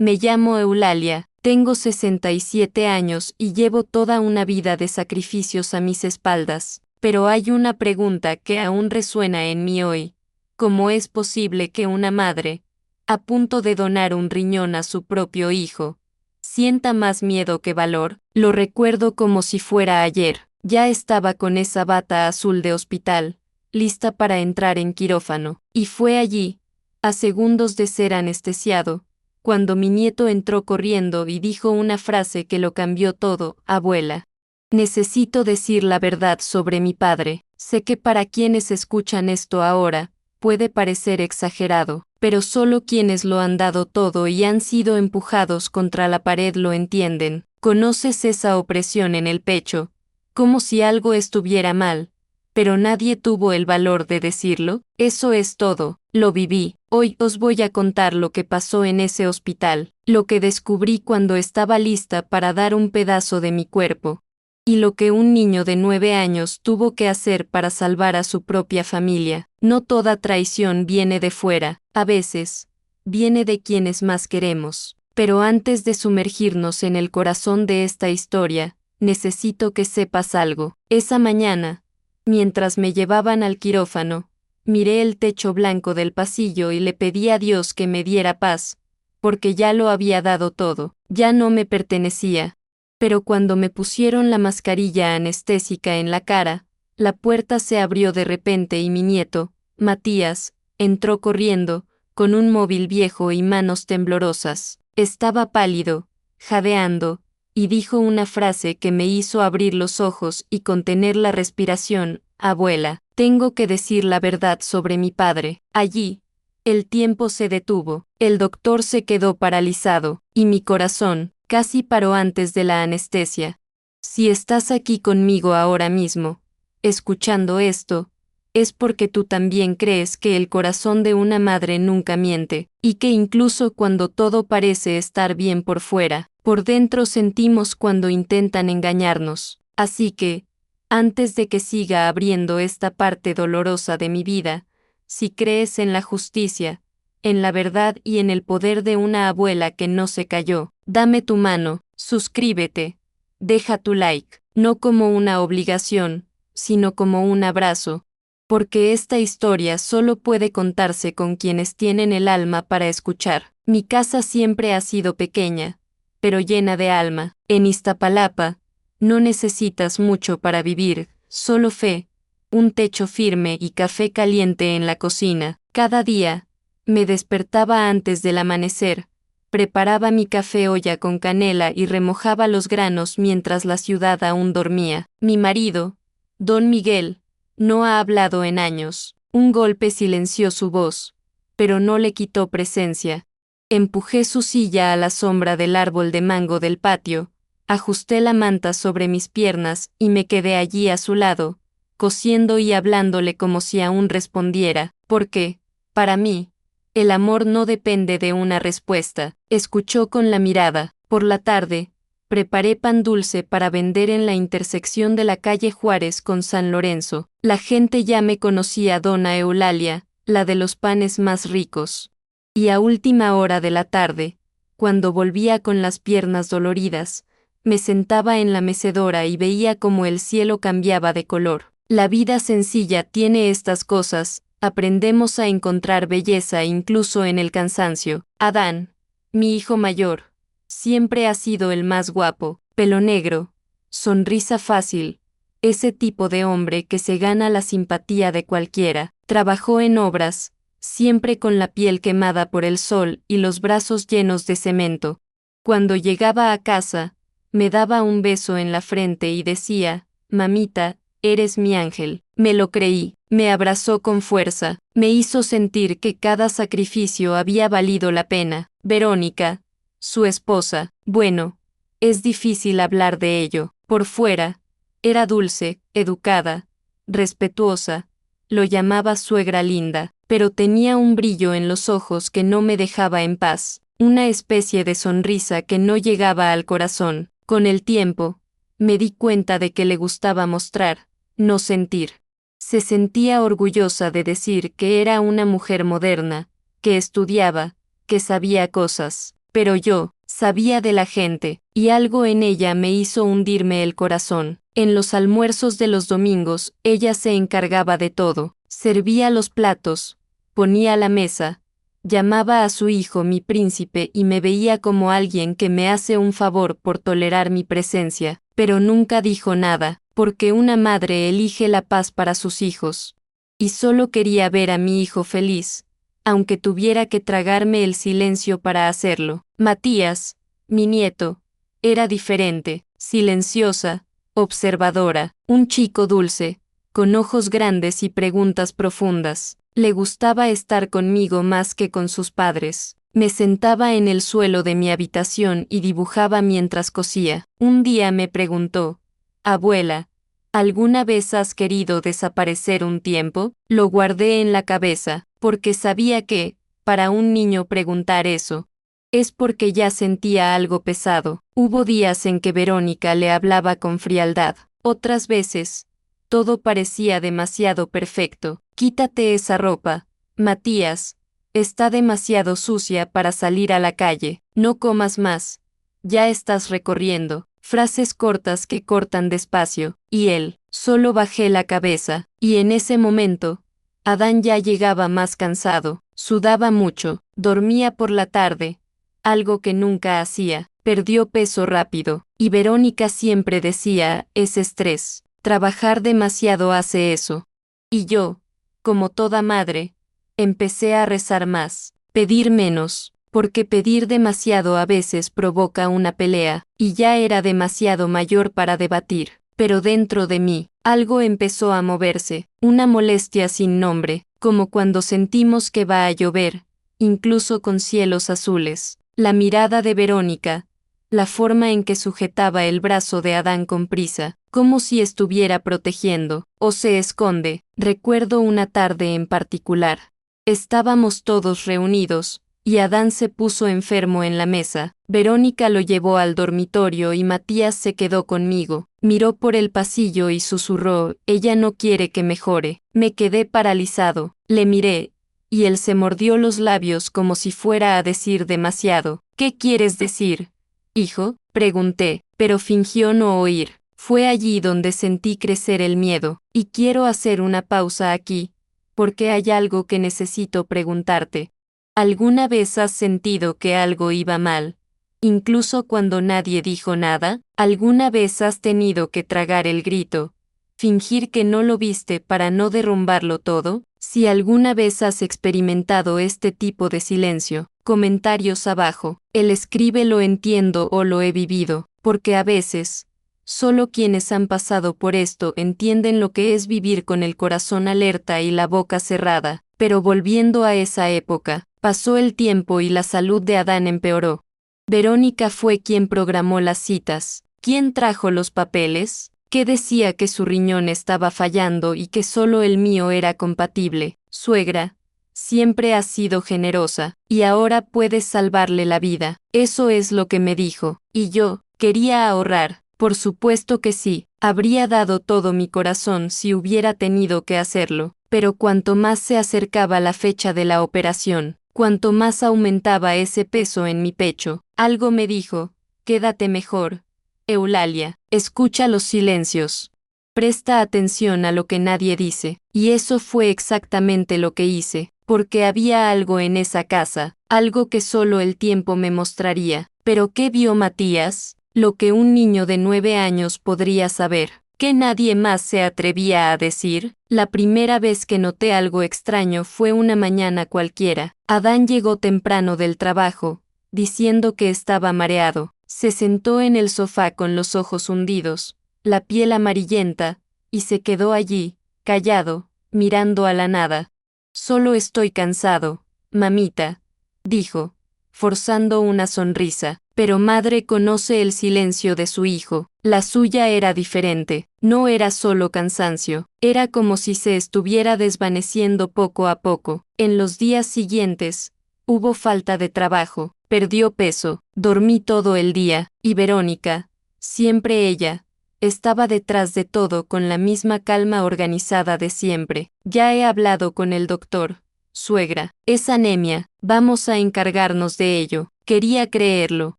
Me llamo Eulalia, tengo 67 años y llevo toda una vida de sacrificios a mis espaldas, pero hay una pregunta que aún resuena en mí hoy. ¿Cómo es posible que una madre, a punto de donar un riñón a su propio hijo, sienta más miedo que valor? Lo recuerdo como si fuera ayer. Ya estaba con esa bata azul de hospital, lista para entrar en quirófano, y fue allí, a segundos de ser anestesiado, cuando mi nieto entró corriendo y dijo una frase que lo cambió todo: abuela. Necesito decir la verdad sobre mi padre. Sé que para quienes escuchan esto ahora, puede parecer exagerado, pero solo quienes lo han dado todo y han sido empujados contra la pared lo entienden. ¿Conoces esa opresión en el pecho? Como si algo estuviera mal, pero nadie tuvo el valor de decirlo. Eso es todo, lo viví. Hoy os voy a contar lo que pasó en ese hospital, lo que descubrí cuando estaba lista para dar un pedazo de mi cuerpo, y lo que un niño de 9 años tuvo que hacer para salvar a su propia familia. No toda traición viene de fuera, a veces, viene de quienes más queremos. Pero antes de sumergirnos en el corazón de esta historia, necesito que sepas algo. Esa mañana, mientras me llevaban al quirófano, miré el techo blanco del pasillo y le pedí a Dios que me diera paz, porque ya lo había dado todo, ya no me pertenecía. Pero cuando me pusieron la mascarilla anestésica en la cara, la puerta se abrió de repente y mi nieto, Matías, entró corriendo, con un móvil viejo y manos temblorosas. Estaba pálido, jadeando, y dijo una frase que me hizo abrir los ojos y contener la respiración: abuela, tengo que decir la verdad sobre mi padre. Allí, el tiempo se detuvo, el doctor se quedó paralizado, y mi corazón casi paró antes de la anestesia. Si estás aquí conmigo ahora mismo, escuchando esto, es porque tú también crees que el corazón de una madre nunca miente, y que incluso cuando todo parece estar bien por fuera, por dentro sentimos cuando intentan engañarnos. Así que, antes de que siga abriendo esta parte dolorosa de mi vida, si crees en la justicia, en la verdad y en el poder de una abuela que no se cayó, dame tu mano, suscríbete, deja tu like, no como una obligación, sino como un abrazo, porque esta historia solo puede contarse con quienes tienen el alma para escuchar. Mi casa siempre ha sido pequeña, pero llena de alma. En Iztapalapa, no necesitas mucho para vivir, solo fe, un techo firme y café caliente en la cocina. Cada día, me despertaba antes del amanecer, preparaba mi café olla con canela y remojaba los granos mientras la ciudad aún dormía. Mi marido, Don Miguel, no ha hablado en años. Un golpe silenció su voz, pero no le quitó presencia. Empujé su silla a la sombra del árbol de mango del patio, ajusté la manta sobre mis piernas y me quedé allí a su lado, cosiendo y hablándole como si aún respondiera, porque, para mí, el amor no depende de una respuesta. Escuchó con la mirada. Por la tarde, preparé pan dulce para vender en la intersección de la calle Juárez con San Lorenzo. La gente ya me conocía: Dona Eulalia, la de los panes más ricos. Y a última hora de la tarde, cuando volvía con las piernas doloridas, me sentaba en la mecedora y veía cómo el cielo cambiaba de color. La vida sencilla tiene estas cosas, aprendemos a encontrar belleza incluso en el cansancio. Adán, mi hijo mayor, siempre ha sido el más guapo, pelo negro, sonrisa fácil, ese tipo de hombre que se gana la simpatía de cualquiera. Trabajó en obras, siempre con la piel quemada por el sol y los brazos llenos de cemento. Cuando llegaba a casa, me daba un beso en la frente y decía: mamita, eres mi ángel. Me lo creí, me abrazó con fuerza, me hizo sentir que cada sacrificio había valido la pena. Verónica, su esposa, bueno, es difícil hablar de ello. Por fuera, era dulce, educada, respetuosa, lo llamaba suegra linda, pero tenía un brillo en los ojos que no me dejaba en paz, una especie de sonrisa que no llegaba al corazón. Con el tiempo, me di cuenta de que le gustaba mostrar, no sentir. Se sentía orgullosa de decir que era una mujer moderna, que estudiaba, que sabía cosas. pero yo sabía de la gente, y algo en ella me hizo hundirme el corazón. En los almuerzos de los domingos, ella se encargaba de todo, servía los platos, ponía la mesa, llamaba a su hijo mi príncipe y me veía como alguien que me hace un favor por tolerar mi presencia, pero nunca dijo nada, porque una madre elige la paz para sus hijos. Y solo quería ver a mi hijo feliz, aunque tuviera que tragarme el silencio para hacerlo. Matías, mi nieto, era diferente, silenciosa, observadora, un chico dulce, con ojos grandes y preguntas profundas. Le gustaba estar conmigo más que con sus padres. Me sentaba en el suelo de mi habitación y dibujaba mientras cosía. Un día me preguntó: «Abuela, ¿alguna vez has querido desaparecer un tiempo?». Lo guardé en la cabeza, porque sabía que, para un niño preguntar eso, es porque ya sentía algo pesado. Hubo días en que Verónica le hablaba con frialdad. Otras veces, todo parecía demasiado perfecto. «Quítate esa ropa, Matías. Está demasiado sucia para salir a la calle. No comas más. Ya estás recorriendo». Frases cortas que cortan despacio, y él, solo bajé la cabeza, y en ese momento, Adán ya llegaba más cansado, sudaba mucho, dormía por la tarde, algo que nunca hacía, perdió peso rápido, y Verónica siempre decía: «Es estrés, trabajar demasiado hace eso». Y yo, como toda madre, empecé a rezar más, pedir menos, porque pedir demasiado a veces provoca una pelea, y ya era demasiado mayor para debatir. Pero dentro de mí, algo empezó a moverse, una molestia sin nombre, como cuando sentimos que va a llover, incluso con cielos azules. La mirada de Verónica, la forma en que sujetaba el brazo de Adán con prisa, como si estuviera protegiendo, o se esconde. Recuerdo una tarde en particular. Estábamos todos reunidos, y Adán se puso enfermo en la mesa. Verónica lo llevó al dormitorio y Matías se quedó conmigo. Miró por el pasillo y susurró: «Ella no quiere que mejore». Me quedé paralizado, le miré, y él se mordió los labios como si fuera a decir demasiado. «¿Qué quieres decir, hijo?», pregunté, pero fingió no oír. Fue allí donde sentí crecer el miedo, y quiero hacer una pausa aquí, porque hay algo que necesito preguntarte. ¿Alguna vez has sentido que algo iba mal, incluso cuando nadie dijo nada? ¿Alguna vez has tenido que tragar el grito, fingir que no lo viste para no derrumbarlo todo? Si alguna vez has experimentado este tipo de silencio, comentarios abajo. El escribe «lo entiendo» o «lo he vivido», porque a veces, solo quienes han pasado por esto entienden lo que es vivir con el corazón alerta y la boca cerrada. Pero volviendo a esa época, pasó el tiempo y la salud de Adán empeoró. Verónica fue quien programó las citas. ¿Quién trajo los papeles? ¿Qué decía que su riñón estaba fallando y que solo el mío era compatible? Suegra, siempre has sido generosa, y ahora puedes salvarle la vida. Eso es lo que me dijo. Y yo, quería ahorrar. Por supuesto que sí, habría dado todo mi corazón si hubiera tenido que hacerlo. Pero cuanto más se acercaba la fecha de la operación, cuanto más aumentaba ese peso en mi pecho. Algo me dijo: «Quédate mejor, Eulalia, escucha los silencios. Presta atención a lo que nadie dice». Y eso fue exactamente lo que hice, porque había algo en esa casa, algo que solo el tiempo me mostraría. ¿Pero qué vio Matías? Lo que un niño de 9 años podría saber, que nadie más se atrevía a decir. La primera vez que noté algo extraño fue una mañana cualquiera. Adán llegó temprano del trabajo, diciendo que estaba mareado. Se sentó en el sofá con los ojos hundidos, la piel amarillenta, y se quedó allí, callado, mirando a la nada. «Solo estoy cansado, mamita», dijo, forzando una sonrisa. Pero madre conoce el silencio de su hijo. La suya era diferente. No era solo cansancio, era como si se estuviera desvaneciendo poco a poco. En los días siguientes, hubo falta de trabajo, perdió peso, dormí todo el día, y Verónica, siempre ella, estaba detrás de todo con la misma calma organizada de siempre. «Ya he hablado con el doctor, suegra. Es anemia, vamos a encargarnos de ello». Quería creerlo,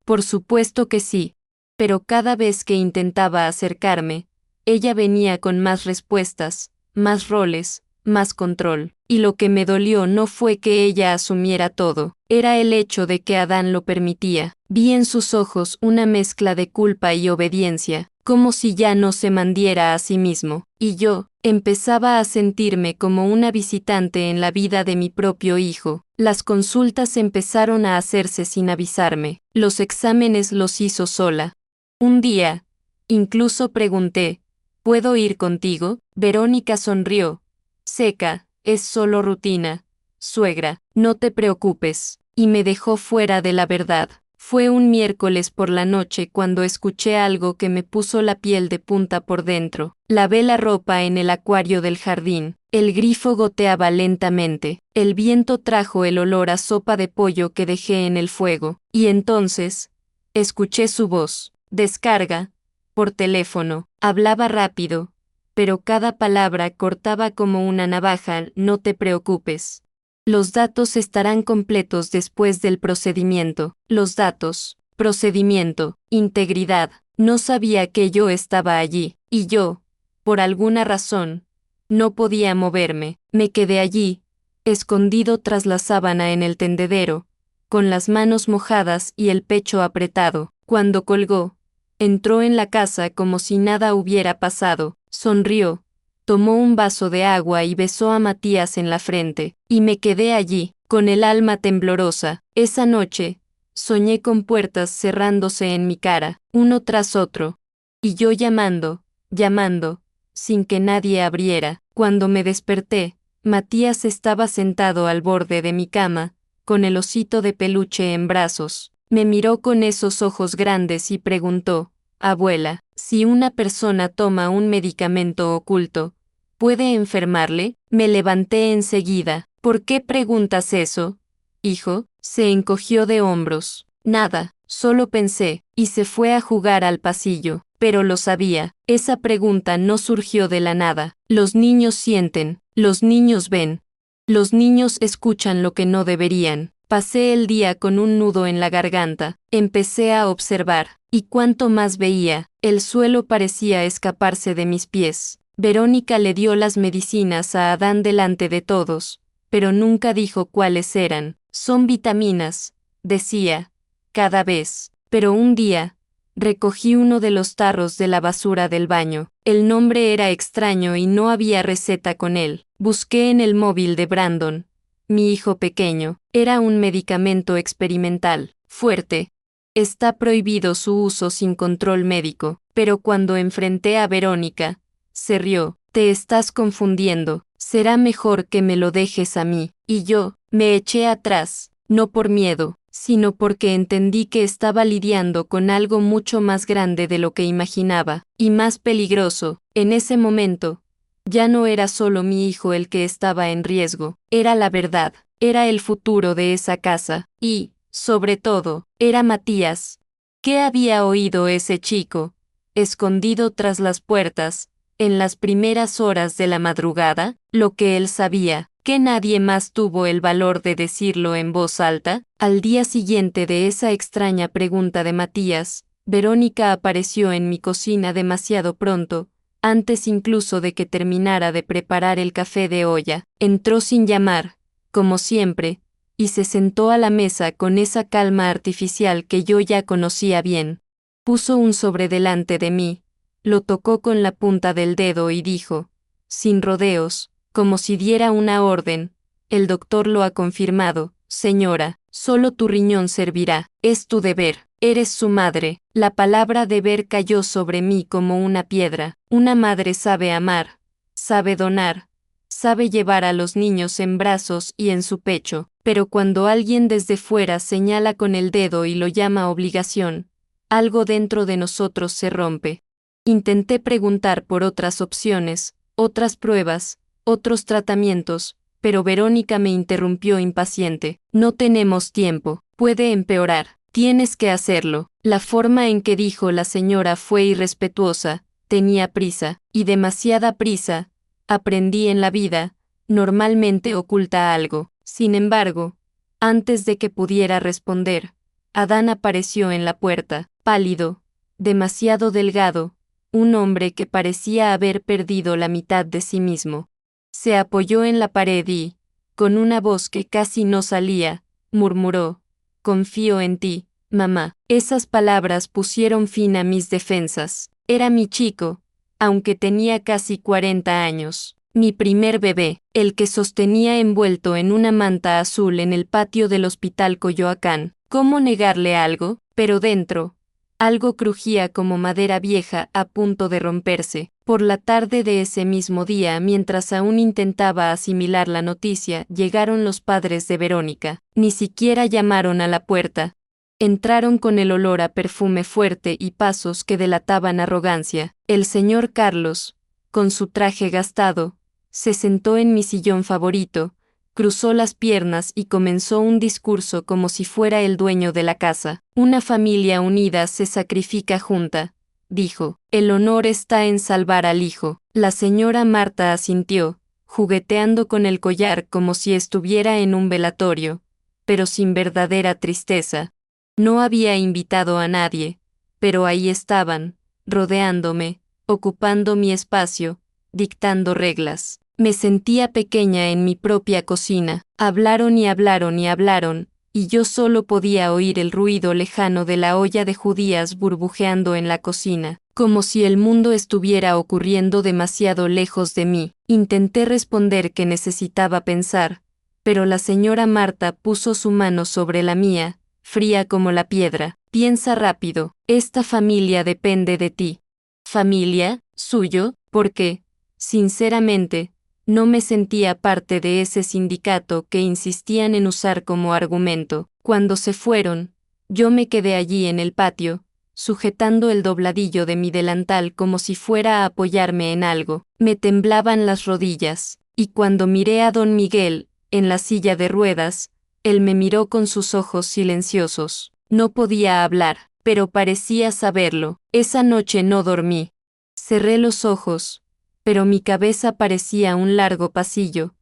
por supuesto que sí. Pero cada vez que intentaba acercarme, ella venía con más respuestas, más roles, más control. Y lo que me dolió no fue que ella asumiera todo, era el hecho de que Adán lo permitía. Vi en sus ojos una mezcla de culpa y obediencia, como si ya no se mandiera a sí mismo, y yo empezaba a sentirme como una visitante en la vida de mi propio hijo. Las consultas empezaron a hacerse sin avisarme, los exámenes los hizo sola. Un día, incluso pregunté, ¿puedo ir contigo? Verónica sonrió. Seca, es solo rutina. Suegra, no te preocupes. Y me dejó fuera de la verdad. Fue un miércoles por la noche cuando escuché algo que me puso la piel de punta por dentro. Lavé la ropa en el acuario del jardín. El grifo goteaba lentamente. El viento trajo el olor a sopa de pollo que dejé en el fuego. Y entonces, escuché su voz. Descarga. Por teléfono. Hablaba rápido, pero cada palabra cortaba como una navaja. No te preocupes. Los datos estarán completos después del procedimiento. Los datos, procedimiento, integridad. No sabía que yo estaba allí, y yo, por alguna razón, no podía moverme. Me quedé allí, escondido tras la sábana en el tendedero, con las manos mojadas y el pecho apretado. Cuando colgó, entró en la casa como si nada hubiera pasado, sonrió, tomó un vaso de agua y besó a Matías en la frente, y me quedé allí, con el alma temblorosa. Esa noche, soñé con puertas cerrándose en mi cara, uno tras otro, y yo llamando, sin que nadie abriera. Cuando me desperté, Matías estaba sentado al borde de mi cama, con el osito de peluche en brazos. Me miró con esos ojos grandes y preguntó, abuela, si una persona toma un medicamento oculto, ¿puede enfermarle? Me levanté enseguida. ¿Por qué preguntas eso, hijo? Se encogió de hombros. Nada, solo pensé, y se fue a jugar al pasillo. Pero lo sabía, esa pregunta no surgió de la nada. Los niños sienten, los niños ven, los niños escuchan lo que no deberían. Pasé el día con un nudo en la garganta, empecé a observar, y cuanto más veía, el suelo parecía escaparse de mis pies. Verónica le dio las medicinas a Adán delante de todos, pero nunca dijo cuáles eran. Son vitaminas, decía, cada vez. Pero un día, recogí uno de los tarros de la basura del baño. El nombre era extraño y no había receta con él. Busqué en el móvil de Brandon, mi hijo pequeño. Era un medicamento experimental, fuerte. Está prohibido su uso sin control médico. Pero cuando enfrenté a Verónica, se rió. Te estás confundiendo. Será mejor que me lo dejes a mí. Y yo, me eché atrás, no por miedo, sino porque entendí que estaba lidiando con algo mucho más grande de lo que imaginaba, y más peligroso. En ese momento, ya no era solo mi hijo el que estaba en riesgo, era la verdad, era el futuro de esa casa, y, sobre todo, era Matías. ¿Qué había oído ese chico, escondido tras las puertas, en las primeras horas de la madrugada? Lo que él sabía, que nadie más tuvo el valor de decirlo en voz alta. Al día siguiente de esa extraña pregunta de Matías, Verónica apareció en mi cocina demasiado pronto, antes incluso de que terminara de preparar el café de olla. Entró sin llamar, como siempre, y se sentó a la mesa con esa calma artificial que yo ya conocía bien. Puso un sobre delante de mí, lo tocó con la punta del dedo y dijo, sin rodeos, como si diera una orden, el doctor lo ha confirmado, señora, solo tu riñón servirá, es tu deber, eres su madre. La palabra deber cayó sobre mí como una piedra. Una madre sabe amar, sabe donar, sabe llevar a los niños en brazos y en su pecho, pero cuando alguien desde fuera señala con el dedo y lo llama obligación, algo dentro de nosotros se rompe. Intenté preguntar por otras opciones, otras pruebas, otros tratamientos, pero Verónica me interrumpió impaciente. No tenemos tiempo, puede empeorar, tienes que hacerlo. La forma en que dijo la señora fue irrespetuosa, tenía prisa, y demasiada prisa. Aprendí en la vida, normalmente oculta algo. Sin embargo, antes de que pudiera responder, Adán apareció en la puerta, pálido, demasiado delgado, un hombre que parecía haber perdido la mitad de sí mismo. Se apoyó en la pared y, con una voz que casi no salía, murmuró: «Confío en ti, mamá». Esas palabras pusieron fin a mis defensas. Era mi chico, aunque tenía casi 40 años. Mi primer bebé, el que sostenía envuelto en una manta azul en el patio del Hospital Coyoacán. ¿Cómo negarle algo? Pero dentro, algo crujía como madera vieja a punto de romperse. Por la tarde de ese mismo día, mientras aún intentaba asimilar la noticia, llegaron los padres de Verónica. Ni siquiera llamaron a la puerta. Entraron con el olor a perfume fuerte y pasos que delataban arrogancia. El señor Carlos, con su traje gastado, se sentó en mi sillón favorito, cruzó las piernas y comenzó un discurso como si fuera el dueño de la casa. «Una familia unida se sacrifica junta», dijo. «El honor está en salvar al hijo». La señora Marta asintió, jugueteando con el collar como si estuviera en un velatorio, pero sin verdadera tristeza. No había invitado a nadie, pero ahí estaban, rodeándome, ocupando mi espacio, dictando reglas. Me sentía pequeña en mi propia cocina. Hablaron y hablaron y hablaron, y yo solo podía oír el ruido lejano de la olla de judías burbujeando en la cocina, como si el mundo estuviera ocurriendo demasiado lejos de mí. Intenté responder que necesitaba pensar, pero la señora Marta puso su mano sobre la mía, fría como la piedra. «Piensa rápido, esta familia depende de ti». ¿Familia? ¿Suyo? Porque, sinceramente, no me sentía parte de ese sindicato que insistían en usar como argumento. Cuando se fueron, yo me quedé allí en el patio, sujetando el dobladillo de mi delantal como si fuera a apoyarme en algo. Me temblaban las rodillas, y cuando miré a don Miguel, en la silla de ruedas, él me miró con sus ojos silenciosos. No podía hablar, pero parecía saberlo. Esa noche no dormí. Cerré los ojos, pero mi cabeza parecía un largo pasillo,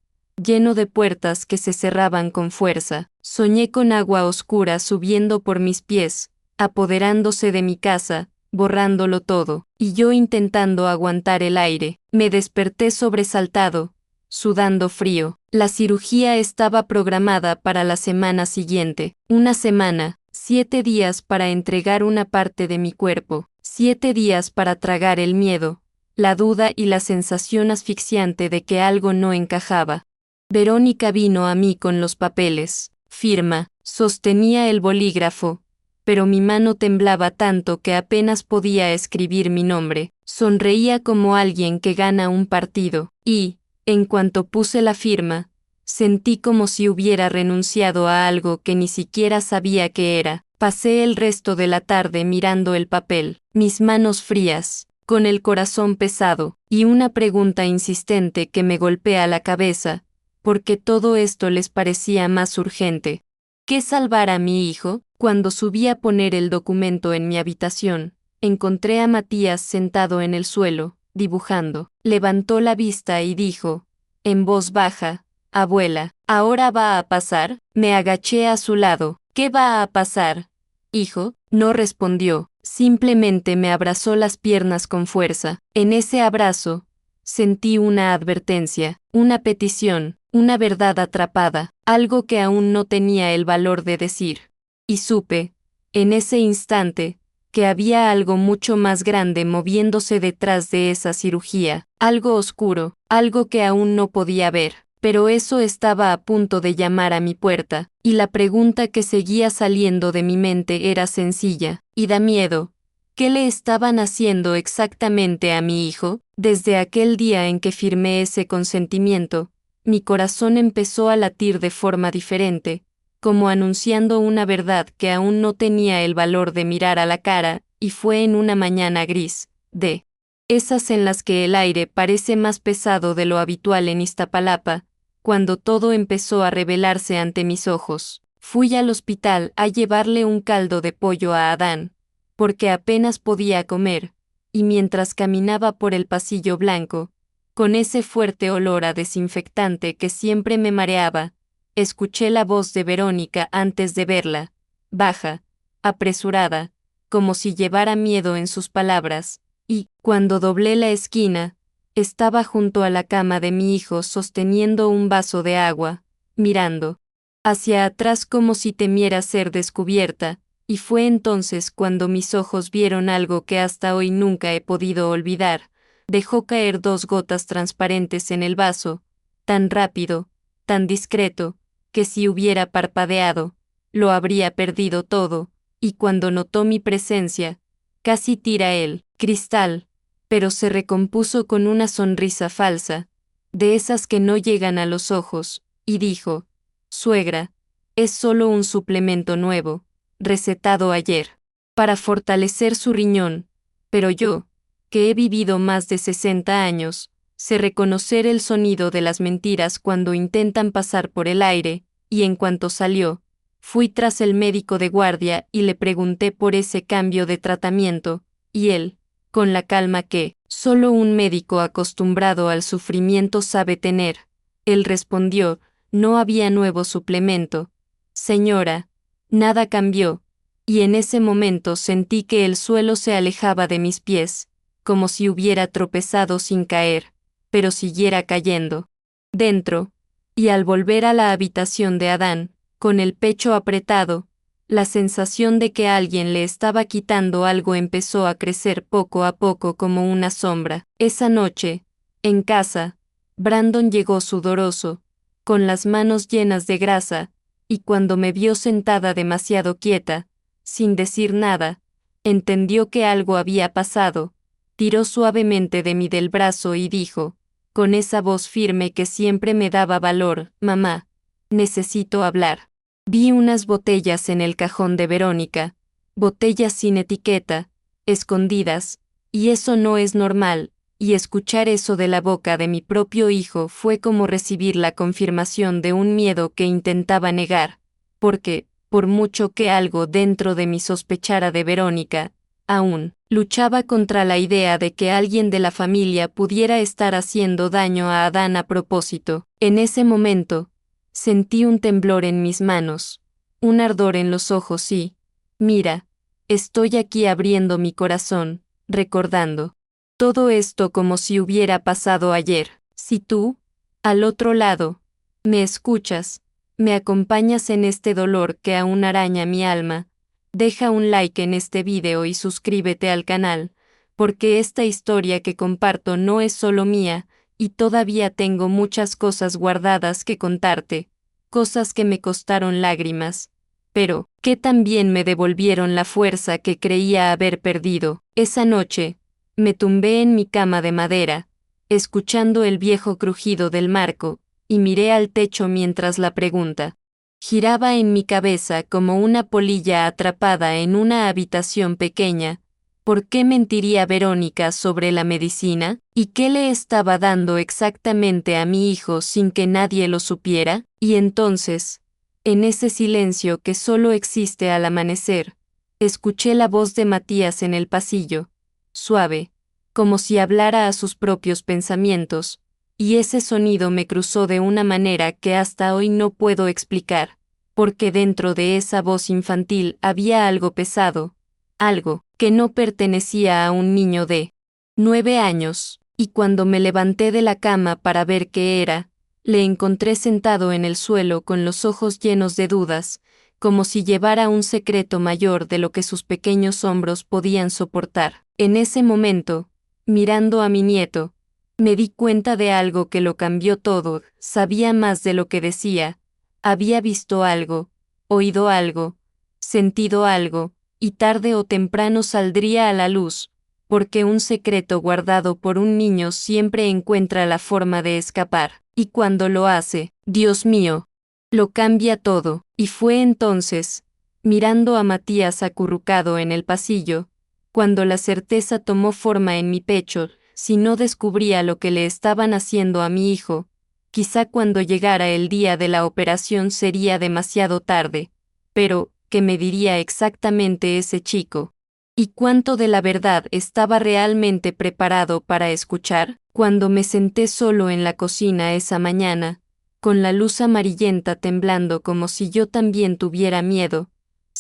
lleno de puertas que se cerraban con fuerza. Soñé con agua oscura subiendo por mis pies, apoderándose de mi casa, borrándolo todo, y yo intentando aguantar el aire. Me desperté sobresaltado, sudando frío. La cirugía estaba programada para la semana siguiente. Una semana, 7 días para entregar una parte de mi cuerpo, 7 días para tragar el miedo, la duda y la sensación asfixiante de que algo no encajaba. Verónica vino a mí con los papeles. Firma. Sostenía el bolígrafo, pero mi mano temblaba tanto que apenas podía escribir mi nombre. Sonreía como alguien que gana un partido, y, en cuanto puse la firma, sentí como si hubiera renunciado a algo que ni siquiera sabía qué era. Pasé el resto de la tarde mirando el papel, mis manos frías, con el corazón pesado, y una pregunta insistente que me golpea la cabeza, porque todo esto les parecía más urgente. ¿Qué salvar a mi hijo? Cuando subí a poner el documento en mi habitación, encontré a Matías sentado en el suelo, dibujando. Levantó la vista y dijo, en voz baja: «Abuela, ¿ahora va a pasar?». Me agaché a su lado. «¿Qué va a pasar, hijo?». No respondió, simplemente me abrazó las piernas con fuerza. En ese abrazo, sentí una advertencia, una petición, una verdad atrapada, algo que aún no tenía el valor de decir. Y supe, en ese instante, que había algo mucho más grande moviéndose detrás de esa cirugía, algo oscuro, algo que aún no podía ver. Pero eso estaba a punto de llamar a mi puerta, y la pregunta que seguía saliendo de mi mente era sencilla, y da miedo. ¿Qué le estaban haciendo exactamente a mi hijo? Desde aquel día en que firmé ese consentimiento, mi corazón empezó a latir de forma diferente, como anunciando una verdad que aún no tenía el valor de mirar a la cara, y fue en una mañana gris, de esas en las que el aire parece más pesado de lo habitual en Iztapalapa, cuando todo empezó a revelarse ante mis ojos. Fui al hospital a llevarle un caldo de pollo a Adán, porque apenas podía comer, y mientras caminaba por el pasillo blanco, con ese fuerte olor a desinfectante que siempre me mareaba, escuché la voz de Verónica antes de verla, baja, apresurada, como si llevara miedo en sus palabras, y, cuando doblé la esquina, estaba junto a la cama de mi hijo sosteniendo un vaso de agua, mirando hacia atrás como si temiera ser descubierta, y fue entonces cuando mis ojos vieron algo que hasta hoy nunca he podido olvidar. Dejó caer 2 gotas transparentes en el vaso, tan rápido, tan discreto, que si hubiera parpadeado, lo habría perdido todo, y cuando notó mi presencia, casi tira el cristal, pero se recompuso con una sonrisa falsa, de esas que no llegan a los ojos, y dijo: «Suegra, es solo un suplemento nuevo, recetado ayer, para fortalecer su riñón, pero yo, que he vivido más de 60 años, sé reconocer el sonido de las mentiras cuando intentan pasar por el aire, y en cuanto salió, fui tras el médico de guardia y le pregunté por ese cambio de tratamiento, y él, con la calma que solo un médico acostumbrado al sufrimiento sabe tener, él respondió: «No había nuevo suplemento, señora, nada cambió», y en ese momento sentí que el suelo se alejaba de mis pies, como si hubiera tropezado sin caer, pero siguiera cayendo. Dentro, y al volver a la habitación de Adán, con el pecho apretado, la sensación de que alguien le estaba quitando algo empezó a crecer poco a poco como una sombra. Esa noche, en casa, Brandon llegó sudoroso, con las manos llenas de grasa, y cuando me vio sentada demasiado quieta, sin decir nada, entendió que algo había pasado, tiró suavemente de mí del brazo y dijo, con esa voz firme que siempre me daba valor: «Mamá, necesito hablar». Vi unas botellas en el cajón de Verónica, botellas sin etiqueta, escondidas, y eso no es normal, y escuchar eso de la boca de mi propio hijo fue como recibir la confirmación de un miedo que intentaba negar, porque, por mucho que algo dentro de mí sospechara de Verónica, aún luchaba contra la idea de que alguien de la familia pudiera estar haciendo daño a Adán a propósito. En ese momento, sentí un temblor en mis manos, un ardor en los ojos y, mira, estoy aquí abriendo mi corazón, recordando todo esto como si hubiera pasado ayer. Si tú, al otro lado, me escuchas, me acompañas en este dolor que aún araña mi alma, deja un like en este video y suscríbete al canal, porque esta historia que comparto no es solo mía, y todavía tengo muchas cosas guardadas que contarte, cosas que me costaron lágrimas, pero que también me devolvieron la fuerza que creía haber perdido. Esa noche, me tumbé en mi cama de madera, escuchando el viejo crujido del marco, y miré al techo mientras la pregunta giraba en mi cabeza como una polilla atrapada en una habitación pequeña. ¿Por qué mentiría Verónica sobre la medicina? ¿Y qué le estaba dando exactamente a mi hijo sin que nadie lo supiera? Y entonces, en ese silencio que solo existe al amanecer, escuché la voz de Matías en el pasillo, suave, como si hablara a sus propios pensamientos, y ese sonido me cruzó de una manera que hasta hoy no puedo explicar, porque dentro de esa voz infantil había algo pesado, algo que no pertenecía a un niño de 9 años, y cuando me levanté de la cama para ver qué era, le encontré sentado en el suelo con los ojos llenos de dudas, como si llevara un secreto mayor de lo que sus pequeños hombros podían soportar. En ese momento, mirando a mi nieto, me di cuenta de algo que lo cambió todo. Sabía más de lo que decía, había visto algo, oído algo, sentido algo, y tarde o temprano saldría a la luz, porque un secreto guardado por un niño siempre encuentra la forma de escapar, y cuando lo hace, Dios mío, lo cambia todo. Y fue entonces, mirando a Matías acurrucado en el pasillo, cuando la certeza tomó forma en mi pecho: si no descubría lo que le estaban haciendo a mi hijo, quizá cuando llegara el día de la operación sería demasiado tarde. Pero, ¿qué me diría exactamente ese chico? ¿Y cuánto de la verdad estaba realmente preparado para escuchar? Cuando me senté solo en la cocina esa mañana, con la luz amarillenta temblando como si yo también tuviera miedo,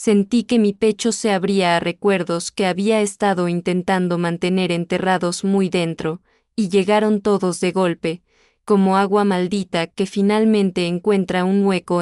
Sentí que mi pecho se abría a recuerdos que había estado intentando mantener enterrados muy dentro, y llegaron todos de golpe, como agua maldita que finalmente encuentra un hueco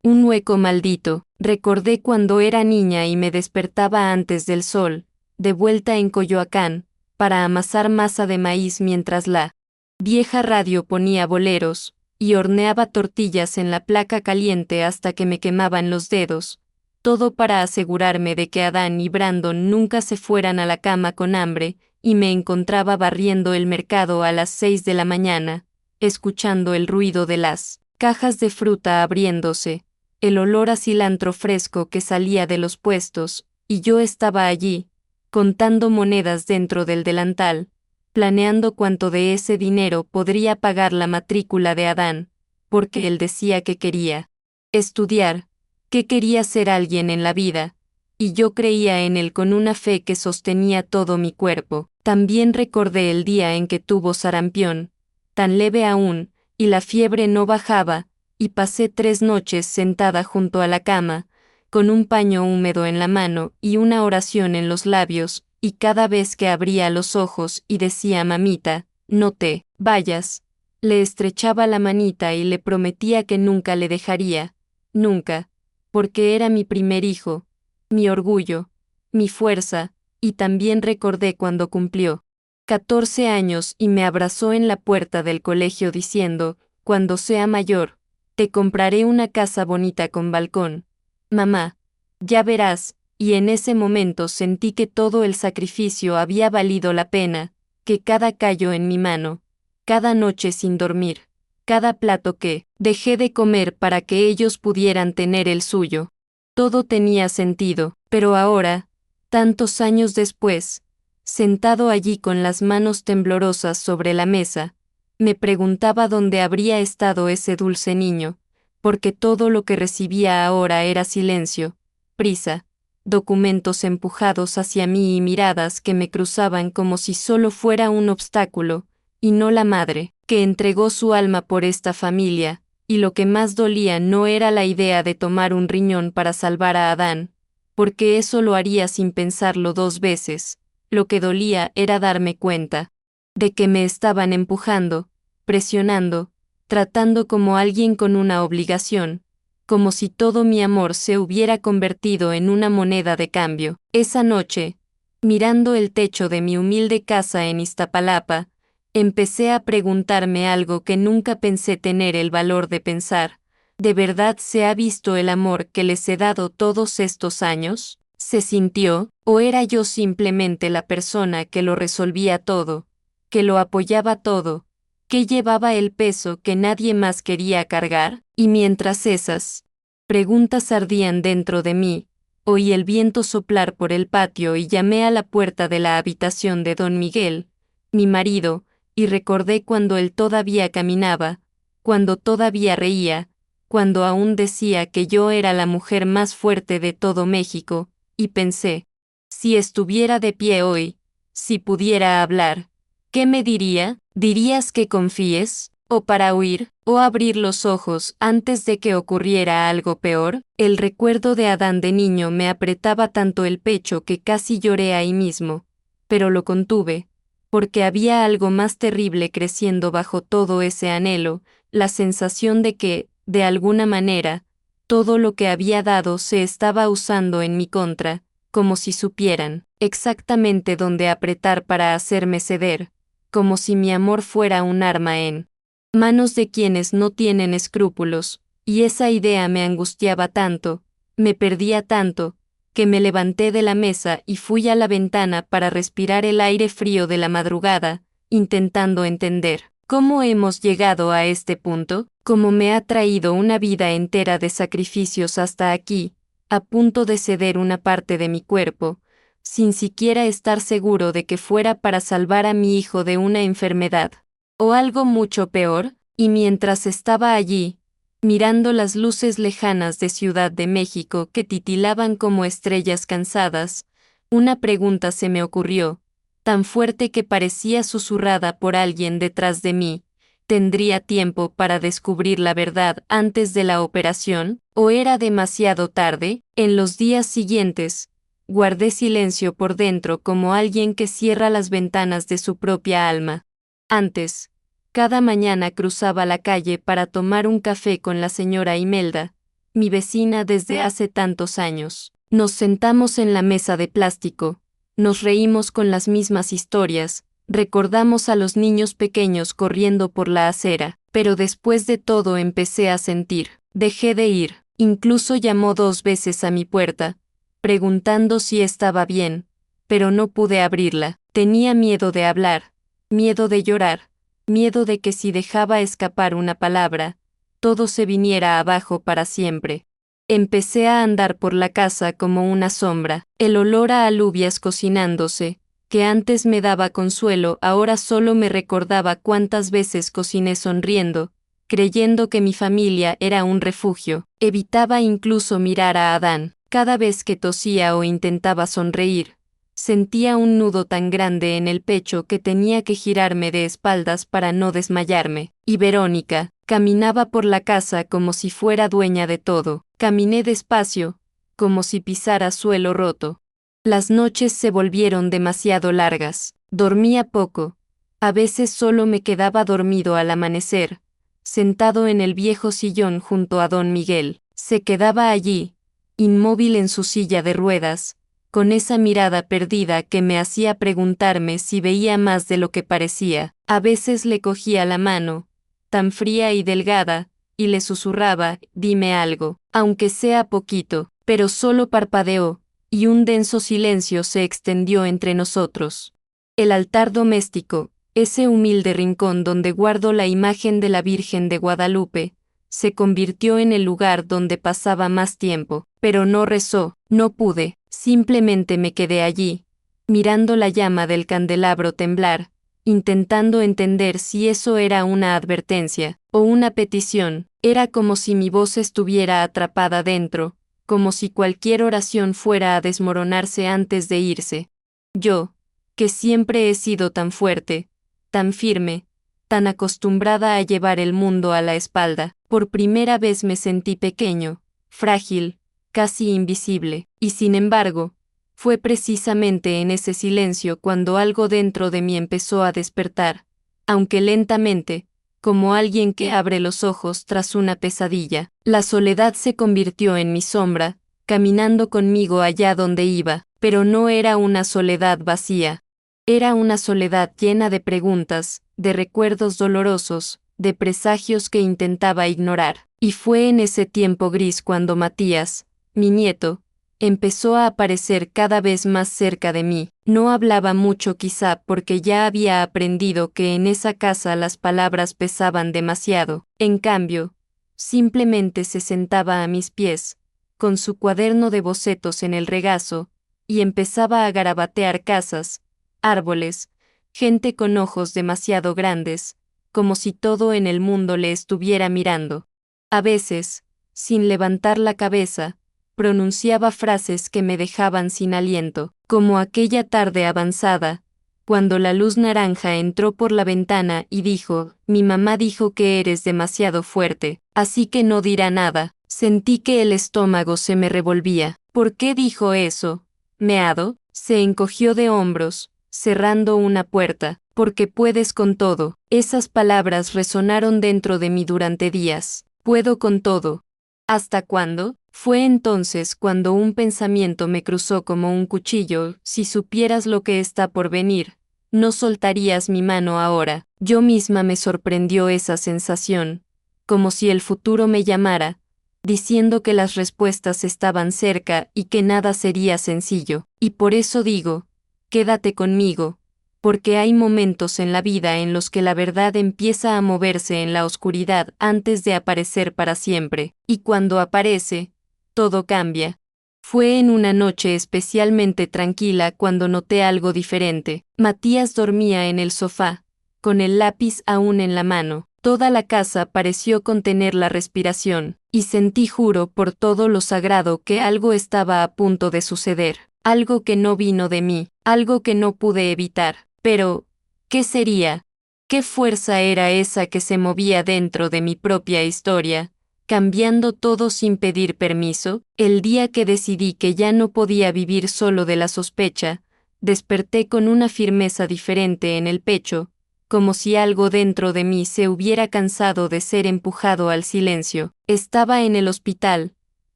un hueco maldito. Recordé cuando era niña y me despertaba antes del sol, de vuelta en Coyoacán, para amasar masa de maíz mientras la vieja radio ponía boleros, y horneaba tortillas en la placa caliente hasta que me quemaban los dedos, todo para asegurarme de que Adán y Brandon nunca se fueran a la cama con hambre, y me encontraba barriendo el mercado a las 6 de la mañana, escuchando el ruido de las cajas de fruta abriéndose, el olor a cilantro fresco que salía de los puestos, y yo estaba allí, contando monedas dentro del delantal, planeando cuánto de ese dinero podría pagar la matrícula de Adán, porque él decía que quería estudiar, que quería ser alguien en la vida, y yo creía en él con una fe que sostenía todo mi cuerpo. También recordé el día en que tuvo sarampión, tan leve aún, y la fiebre no bajaba, y pasé 3 noches sentada junto a la cama, con un paño húmedo en la mano y una oración en los labios, y cada vez que abría los ojos y decía mamita, no te vayas, le estrechaba la manita y le prometía que nunca le dejaría, nunca, porque era mi primer hijo, mi orgullo, mi fuerza, y también recordé cuando cumplió 14 años y me abrazó en la puerta del colegio diciendo, cuando sea mayor, te compraré una casa bonita con balcón. Mamá, ya verás, y en ese momento sentí que todo el sacrificio había valido la pena, que cada callo en mi mano, cada noche sin dormir, cada plato que dejé de comer para que ellos pudieran tener el suyo. Todo tenía sentido, pero ahora, tantos años después, sentado allí con las manos temblorosas sobre la mesa, me preguntaba dónde habría estado ese dulce niño, porque todo lo que recibía ahora era silencio, prisa, documentos empujados hacia mí y miradas que me cruzaban como si solo fuera un obstáculo, y no la madre, que entregó su alma por esta familia, y lo que más dolía no era la idea de tomar un riñón para salvar a Adán, porque eso lo haría sin pensarlo 2 veces, lo que dolía era darme cuenta de que me estaban empujando, presionando, tratando como alguien con una obligación, como si todo mi amor se hubiera convertido en una moneda de cambio. Esa noche, mirando el techo de mi humilde casa en Iztapalapa, empecé a preguntarme algo que nunca pensé tener el valor de pensar. ¿De verdad se ha visto el amor que les he dado todos estos años? ¿Se sintió, o era yo simplemente la persona que lo resolvía todo, que lo apoyaba todo, que llevaba el peso que nadie más quería cargar? Y mientras esas preguntas ardían dentro de mí, oí el viento soplar por el patio y llamé a la puerta de la habitación de don Miguel, mi marido, y recordé cuando él todavía caminaba, cuando todavía reía, cuando aún decía que yo era la mujer más fuerte de todo México, y pensé, si estuviera de pie hoy, si pudiera hablar, ¿qué me diría? ¿Dirías que confíes, o para huir, o abrir los ojos antes de que ocurriera algo peor? El recuerdo de Adán de niño me apretaba tanto el pecho que casi lloré ahí mismo, pero lo contuve, porque había algo más terrible creciendo bajo todo ese anhelo, la sensación de que, de alguna manera, todo lo que había dado se estaba usando en mi contra, como si supieran exactamente dónde apretar para hacerme ceder, como si mi amor fuera un arma en manos de quienes no tienen escrúpulos, y esa idea me angustiaba tanto, me perdía tanto, que me levanté de la mesa y fui a la ventana para respirar el aire frío de la madrugada, intentando entender cómo hemos llegado a este punto, cómo me ha traído una vida entera de sacrificios hasta aquí, a punto de ceder una parte de mi cuerpo, sin siquiera estar seguro de que fuera para salvar a mi hijo de una enfermedad, o algo mucho peor. Y mientras estaba allí, mirando las luces lejanas de Ciudad de México que titilaban como estrellas cansadas, una pregunta se me ocurrió, tan fuerte que parecía susurrada por alguien detrás de mí, ¿Tendría tiempo para descubrir la verdad antes de la operación? ¿O era demasiado tarde? En los días siguientes, guardé silencio por dentro como alguien que cierra las ventanas de su propia alma. Antes, cada mañana cruzaba la calle para tomar un café con la señora Imelda, mi vecina desde hace tantos años. Nos sentamos en la mesa de plástico, nos reímos con las mismas historias, recordamos a los niños pequeños corriendo por la acera, pero después de todo empecé a sentir. Dejé de ir, incluso llamó 2 veces a mi puerta, preguntando si estaba bien, pero no pude abrirla. Tenía miedo de hablar, miedo de llorar, miedo de que si dejaba escapar una palabra, todo se viniera abajo para siempre. Empecé a andar por la casa como una sombra. El olor a alubias cocinándose, que antes me daba consuelo, ahora solo me recordaba cuántas veces cociné sonriendo, creyendo que mi familia era un refugio. Evitaba incluso mirar a Adán. Cada vez que tosía o intentaba sonreír, sentía un nudo tan grande en el pecho que tenía que girarme de espaldas para no desmayarme. Y Verónica caminaba por la casa como si fuera dueña de todo. Caminé despacio, como si pisara suelo roto. Las noches se volvieron demasiado largas. Dormía poco. A veces solo me quedaba dormido al amanecer, sentado en el viejo sillón junto a don Miguel. Se quedaba allí, inmóvil en su silla de ruedas, con esa mirada perdida que me hacía preguntarme si veía más de lo que parecía. A veces le cogía la mano, tan fría y delgada, y le susurraba, dime algo, aunque sea poquito, pero solo parpadeó, y un denso silencio se extendió entre nosotros. El altar doméstico, ese humilde rincón donde guardo la imagen de la Virgen de Guadalupe, se convirtió en el lugar donde pasaba más tiempo, pero no rezó, no pude, simplemente me quedé allí, mirando la llama del candelabro temblar, intentando entender si eso era una advertencia o una petición. Era como si mi voz estuviera atrapada dentro, como si cualquier oración fuera a desmoronarse antes de irse. Yo, que siempre he sido tan fuerte, tan firme, tan acostumbrada a llevar el mundo a la espalda, por primera vez me sentí pequeño, frágil, casi invisible, y sin embargo, fue precisamente en ese silencio cuando algo dentro de mí empezó a despertar, aunque lentamente, como alguien que abre los ojos tras una pesadilla. La soledad se convirtió en mi sombra, caminando conmigo allá donde iba, pero no era una soledad vacía. Era una soledad llena de preguntas, de recuerdos dolorosos, de presagios que intentaba ignorar. Y fue en ese tiempo gris cuando Matías, mi nieto, empezó a aparecer cada vez más cerca de mí. No hablaba mucho quizá porque ya había aprendido que en esa casa las palabras pesaban demasiado. En cambio, simplemente se sentaba a mis pies, con su cuaderno de bocetos en el regazo, y empezaba a garabatear casas, árboles, gente con ojos demasiado grandes, como si todo en el mundo le estuviera mirando. A veces, sin levantar la cabeza, pronunciaba frases que me dejaban sin aliento, como aquella tarde avanzada, cuando la luz naranja entró por la ventana y dijo, mi mamá dijo que eres demasiado fuerte, así que no dirá nada. Sentí que el estómago se me revolvía. ¿Por qué dijo eso? Meado, se encogió de hombros, cerrando una puerta, porque puedes con todo. Esas palabras resonaron dentro de mí durante días. Puedo con todo. ¿Hasta cuándo? Fue entonces cuando un pensamiento me cruzó como un cuchillo, si supieras lo que está por venir, no soltarías mi mano ahora. Yo misma me sorprendió esa sensación, como si el futuro me llamara, diciendo que las respuestas estaban cerca y que nada sería sencillo. Y por eso digo, quédate conmigo, porque hay momentos en la vida en los que la verdad empieza a moverse en la oscuridad antes de aparecer para siempre, y cuando aparece, todo cambia. Fue en una noche especialmente tranquila cuando noté algo diferente. Matías dormía en el sofá, con el lápiz aún en la mano. Toda la casa pareció contener la respiración, y sentí, juro por todo lo sagrado, que algo estaba a punto de suceder. Algo que no vino de mí, algo que no pude evitar. Pero, ¿qué sería? ¿Qué fuerza era esa que se movía dentro de mi propia historia, cambiando todo sin pedir permiso? El día que decidí que ya no podía vivir solo de la sospecha, desperté con una firmeza diferente en el pecho, como si algo dentro de mí se hubiera cansado de ser empujado al silencio. Estaba en el hospital,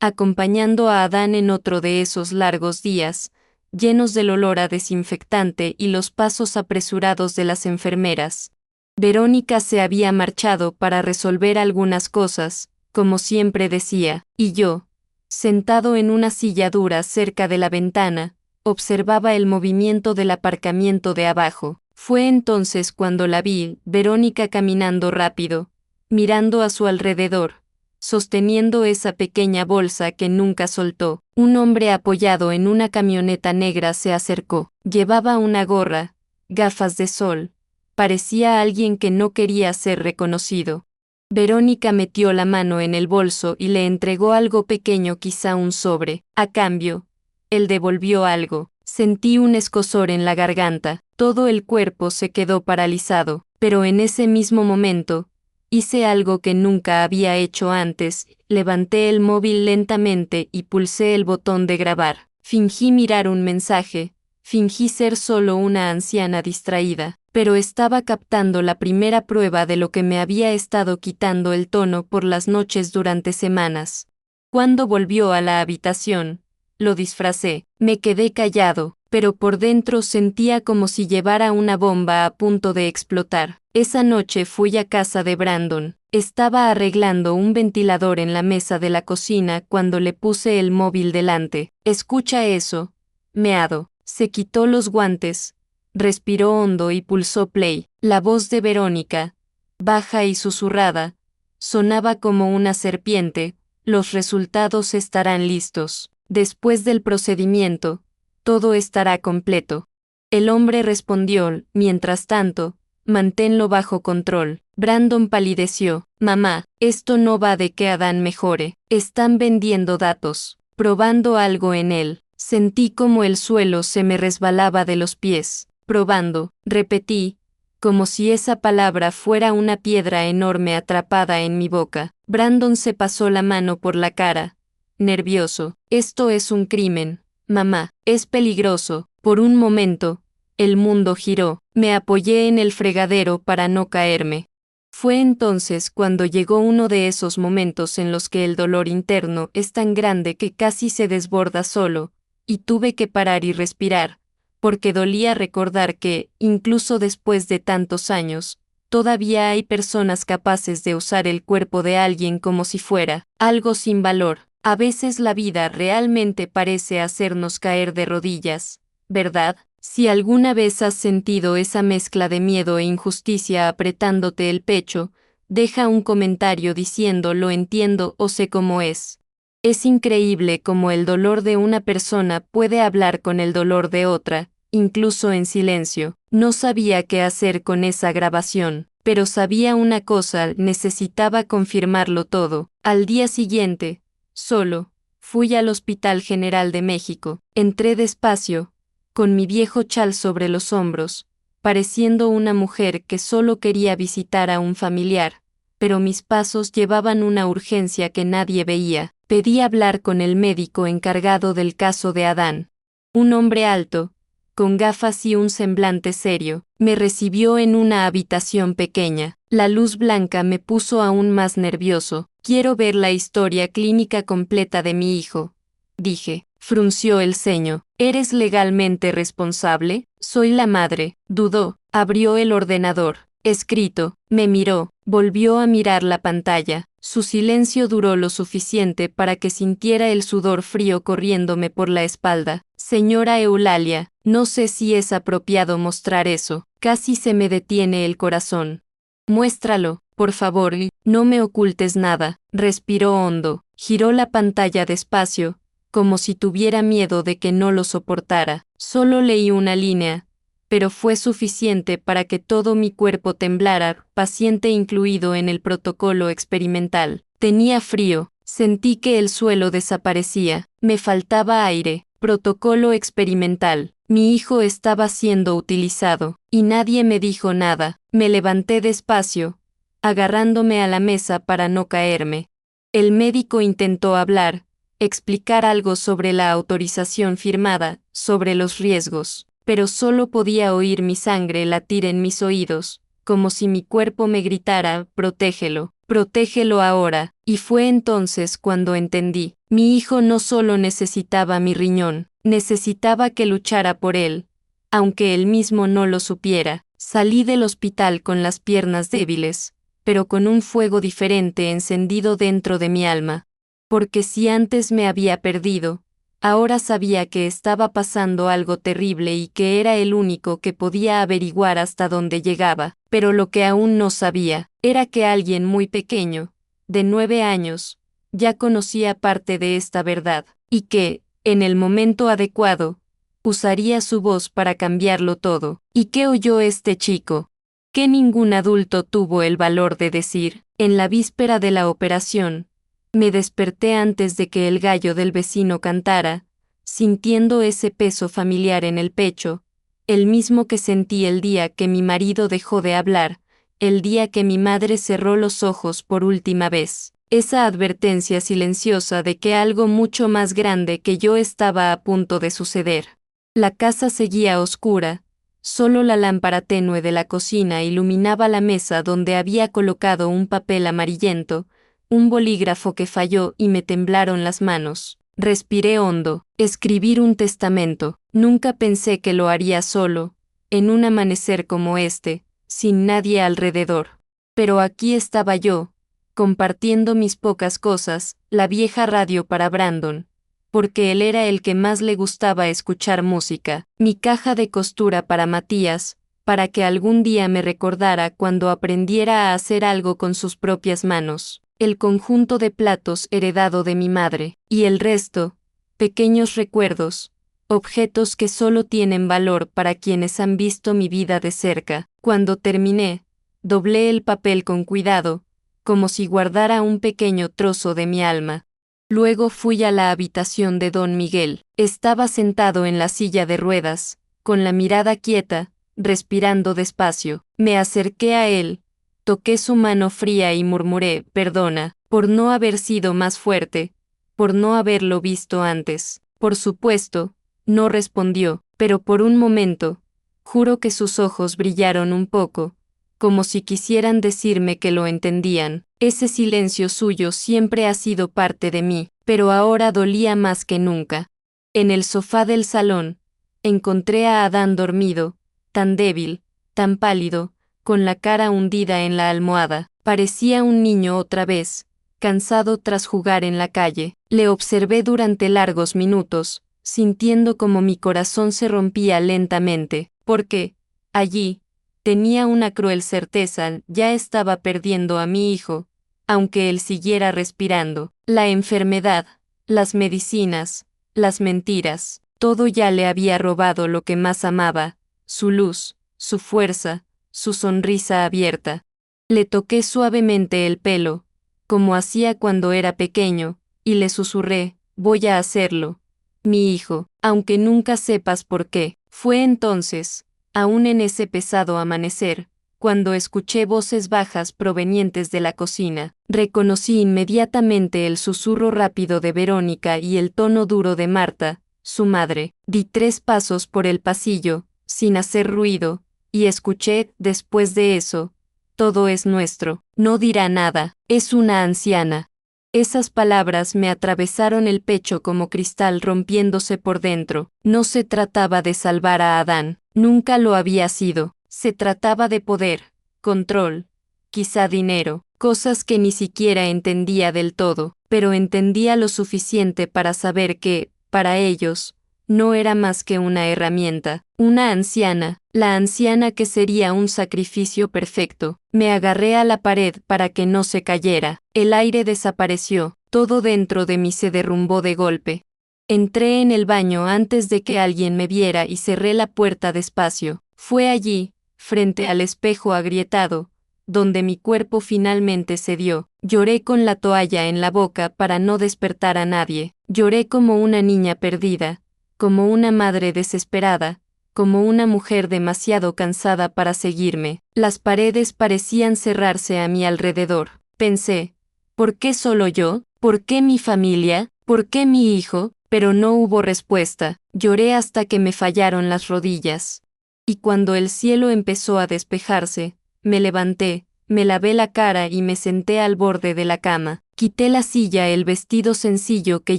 acompañando a Adán en otro de esos largos días, llenos del olor a desinfectante y los pasos apresurados de las enfermeras. Verónica se había marchado para resolver algunas cosas, como siempre decía, y yo, sentado en una silla dura cerca de la ventana, observaba el movimiento del aparcamiento de abajo. Fue entonces cuando la vi, Verónica caminando rápido, mirando a su alrededor, sosteniendo esa pequeña bolsa que nunca soltó. Un hombre apoyado en una camioneta negra se acercó. Llevaba una gorra, gafas de sol. Parecía alguien que no quería ser reconocido. Verónica metió la mano en el bolso y le entregó algo pequeño, quizá un sobre. A cambio, él devolvió algo. Sentí un escozor en la garganta, todo el cuerpo se quedó paralizado, pero en ese mismo momento, hice algo que nunca había hecho antes, levanté el móvil lentamente y pulsé el botón de grabar. Fingí mirar un mensaje, fingí ser solo una anciana distraída, pero estaba captando la primera prueba de lo que me había estado quitando el tono por las noches durante semanas. Cuando volvió a la habitación, lo disfracé, me quedé callado, pero por dentro sentía como si llevara una bomba a punto de explotar. Esa noche fui a casa de Brandon. Estaba arreglando un ventilador en la mesa de la cocina cuando le puse el móvil delante. Escucha eso, meado. Se quitó los guantes, respiró hondo y pulsó play. La voz de Verónica, baja y susurrada, sonaba como una serpiente. Los resultados estarán listos. Después del procedimiento, todo estará completo. El hombre respondió, mientras tanto, manténlo bajo control. Brandon palideció. Mamá, esto no va de que Adán mejore. Están vendiendo datos, probando algo en él. Sentí como el suelo se me resbalaba de los pies. Probando, repetí, como si esa palabra fuera una piedra enorme atrapada en mi boca. Brandon se pasó la mano por la cara, nervioso. Esto es un crimen, mamá, es peligroso. Por un momento, el mundo giró. Me apoyé en el fregadero para no caerme. Fue entonces cuando llegó uno de esos momentos en los que el dolor interno es tan grande que casi se desborda solo, y tuve que parar y respirar, porque dolía recordar que, incluso después de tantos años, todavía hay personas capaces de usar el cuerpo de alguien como si fuera algo sin valor. A veces la vida realmente parece hacernos caer de rodillas, ¿verdad? Si alguna vez has sentido esa mezcla de miedo e injusticia apretándote el pecho, deja un comentario diciendo lo entiendo o sé cómo es. Es increíble cómo el dolor de una persona puede hablar con el dolor de otra, incluso en silencio. No sabía qué hacer con esa grabación, pero sabía una cosa, necesitaba confirmarlo todo. Al día siguiente, solo, fui al Hospital General de México. Entré despacio, con mi viejo chal sobre los hombros, pareciendo una mujer que solo quería visitar a un familiar, pero mis pasos llevaban una urgencia que nadie veía. Pedí hablar con el médico encargado del caso de Adán. Un hombre alto, con gafas y un semblante serio, me recibió en una habitación pequeña. La luz blanca me puso aún más nervioso. Quiero ver la historia clínica completa de mi hijo, dije. Frunció el ceño. ¿Eres legalmente responsable? Soy la madre. Dudó. Abrió el ordenador. Escrito. Me miró. Volvió a mirar la pantalla. Su silencio duró lo suficiente para que sintiera el sudor frío corriéndome por la espalda. Señora Eulalia, no sé si es apropiado mostrar eso. Casi se me detiene el corazón. Muéstralo, por favor, y no me ocultes nada. Respiró hondo. Giró la pantalla despacio, como si tuviera miedo de que no lo soportara. Solo leí una línea, pero fue suficiente para que todo mi cuerpo temblara, paciente incluido en el protocolo experimental. Tenía frío, sentí que el suelo desaparecía, me faltaba aire. Protocolo experimental. Mi hijo estaba siendo utilizado, y nadie me dijo nada. Me levanté despacio, agarrándome a la mesa para no caerme. El médico intentó hablar, explicar algo sobre la autorización firmada, sobre los riesgos, pero solo podía oír mi sangre latir en mis oídos, como si mi cuerpo me gritara, protégelo, protégelo ahora, y fue entonces cuando entendí, mi hijo no solo necesitaba mi riñón, necesitaba que luchara por él, aunque él mismo no lo supiera. Salí del hospital con las piernas débiles, pero con un fuego diferente encendido dentro de mi alma. Porque si antes me había perdido, ahora sabía que estaba pasando algo terrible y que era el único que podía averiguar hasta dónde llegaba, pero lo que aún no sabía, era que alguien muy pequeño, de 9 años, ya conocía parte de esta verdad, y que, en el momento adecuado, usaría su voz para cambiarlo todo. ¿Y qué oyó este chico? Que ningún adulto tuvo el valor de decir. En la víspera de la operación, me desperté antes de que el gallo del vecino cantara, sintiendo ese peso familiar en el pecho, el mismo que sentí el día que mi marido dejó de hablar, el día que mi madre cerró los ojos por última vez. Esa advertencia silenciosa de que algo mucho más grande que yo estaba a punto de suceder. La casa seguía oscura. Solo la lámpara tenue de la cocina iluminaba la mesa donde había colocado un papel amarillento, un bolígrafo que falló y me temblaron las manos. Respiré hondo. Escribir un testamento. Nunca pensé que lo haría solo, en un amanecer como este, sin nadie alrededor. Pero aquí estaba yo, compartiendo mis pocas cosas, la vieja radio para Brandon, porque él era el que más le gustaba escuchar música, mi caja de costura para Matías, para que algún día me recordara cuando aprendiera a hacer algo con sus propias manos, el conjunto de platos heredado de mi madre, y el resto, pequeños recuerdos, objetos que solo tienen valor para quienes han visto mi vida de cerca. Cuando terminé, doblé el papel con cuidado, como si guardara un pequeño trozo de mi alma. Luego fui a la habitación de don Miguel. Estaba sentado en la silla de ruedas, con la mirada quieta, respirando despacio. Me acerqué a él, toqué su mano fría y murmuré, perdona, por no haber sido más fuerte, por no haberlo visto antes. Por supuesto, no respondió, pero por un momento, juro que sus ojos brillaron un poco, como si quisieran decirme que lo entendían. Ese silencio suyo siempre ha sido parte de mí, pero ahora dolía más que nunca. En el sofá del salón, encontré a Adán dormido, tan débil, tan pálido, con la cara hundida en la almohada. Parecía un niño otra vez, cansado tras jugar en la calle. Le observé durante largos minutos, sintiendo como mi corazón se rompía lentamente, porque, allí, tenía una cruel certeza, ya estaba perdiendo a mi hijo, aunque él siguiera respirando. La enfermedad, las medicinas, las mentiras, todo ya le había robado lo que más amaba, su luz, su fuerza, su sonrisa abierta. Le toqué suavemente el pelo, como hacía cuando era pequeño, y le susurré, voy a hacerlo, mi hijo, aunque nunca sepas por qué. Fue entonces, aún en ese pesado amanecer, cuando escuché voces bajas provenientes de la cocina. Reconocí inmediatamente el susurro rápido de Verónica y el tono duro de Marta, su madre. Di 3 pasos por el pasillo, sin hacer ruido, y escuché, después de eso, todo es nuestro, no dirá nada, es una anciana. Esas palabras me atravesaron el pecho como cristal rompiéndose por dentro. No se trataba de salvar a Adán, nunca lo había sido. Se trataba de poder, control, quizá dinero, cosas que ni siquiera entendía del todo, pero entendía lo suficiente para saber que, para ellos, no era más que una herramienta, una anciana, la anciana que sería un sacrificio perfecto. Me agarré a la pared para que no se cayera. El aire desapareció, todo dentro de mí se derrumbó de golpe. Entré en el baño antes de que alguien me viera y cerré la puerta despacio. Fue allí, frente al espejo agrietado, donde mi cuerpo finalmente cedió. Lloré con la toalla en la boca para no despertar a nadie. Lloré como una niña perdida, como una madre desesperada, como una mujer demasiado cansada para seguirme. Las paredes parecían cerrarse a mi alrededor. Pensé, ¿por qué solo yo? ¿Por qué mi familia? ¿Por qué mi hijo? Pero no hubo respuesta. Lloré hasta que me fallaron las rodillas. Y cuando el cielo empezó a despejarse, me levanté, me lavé la cara y me senté al borde de la cama. Quité la silla, el vestido sencillo que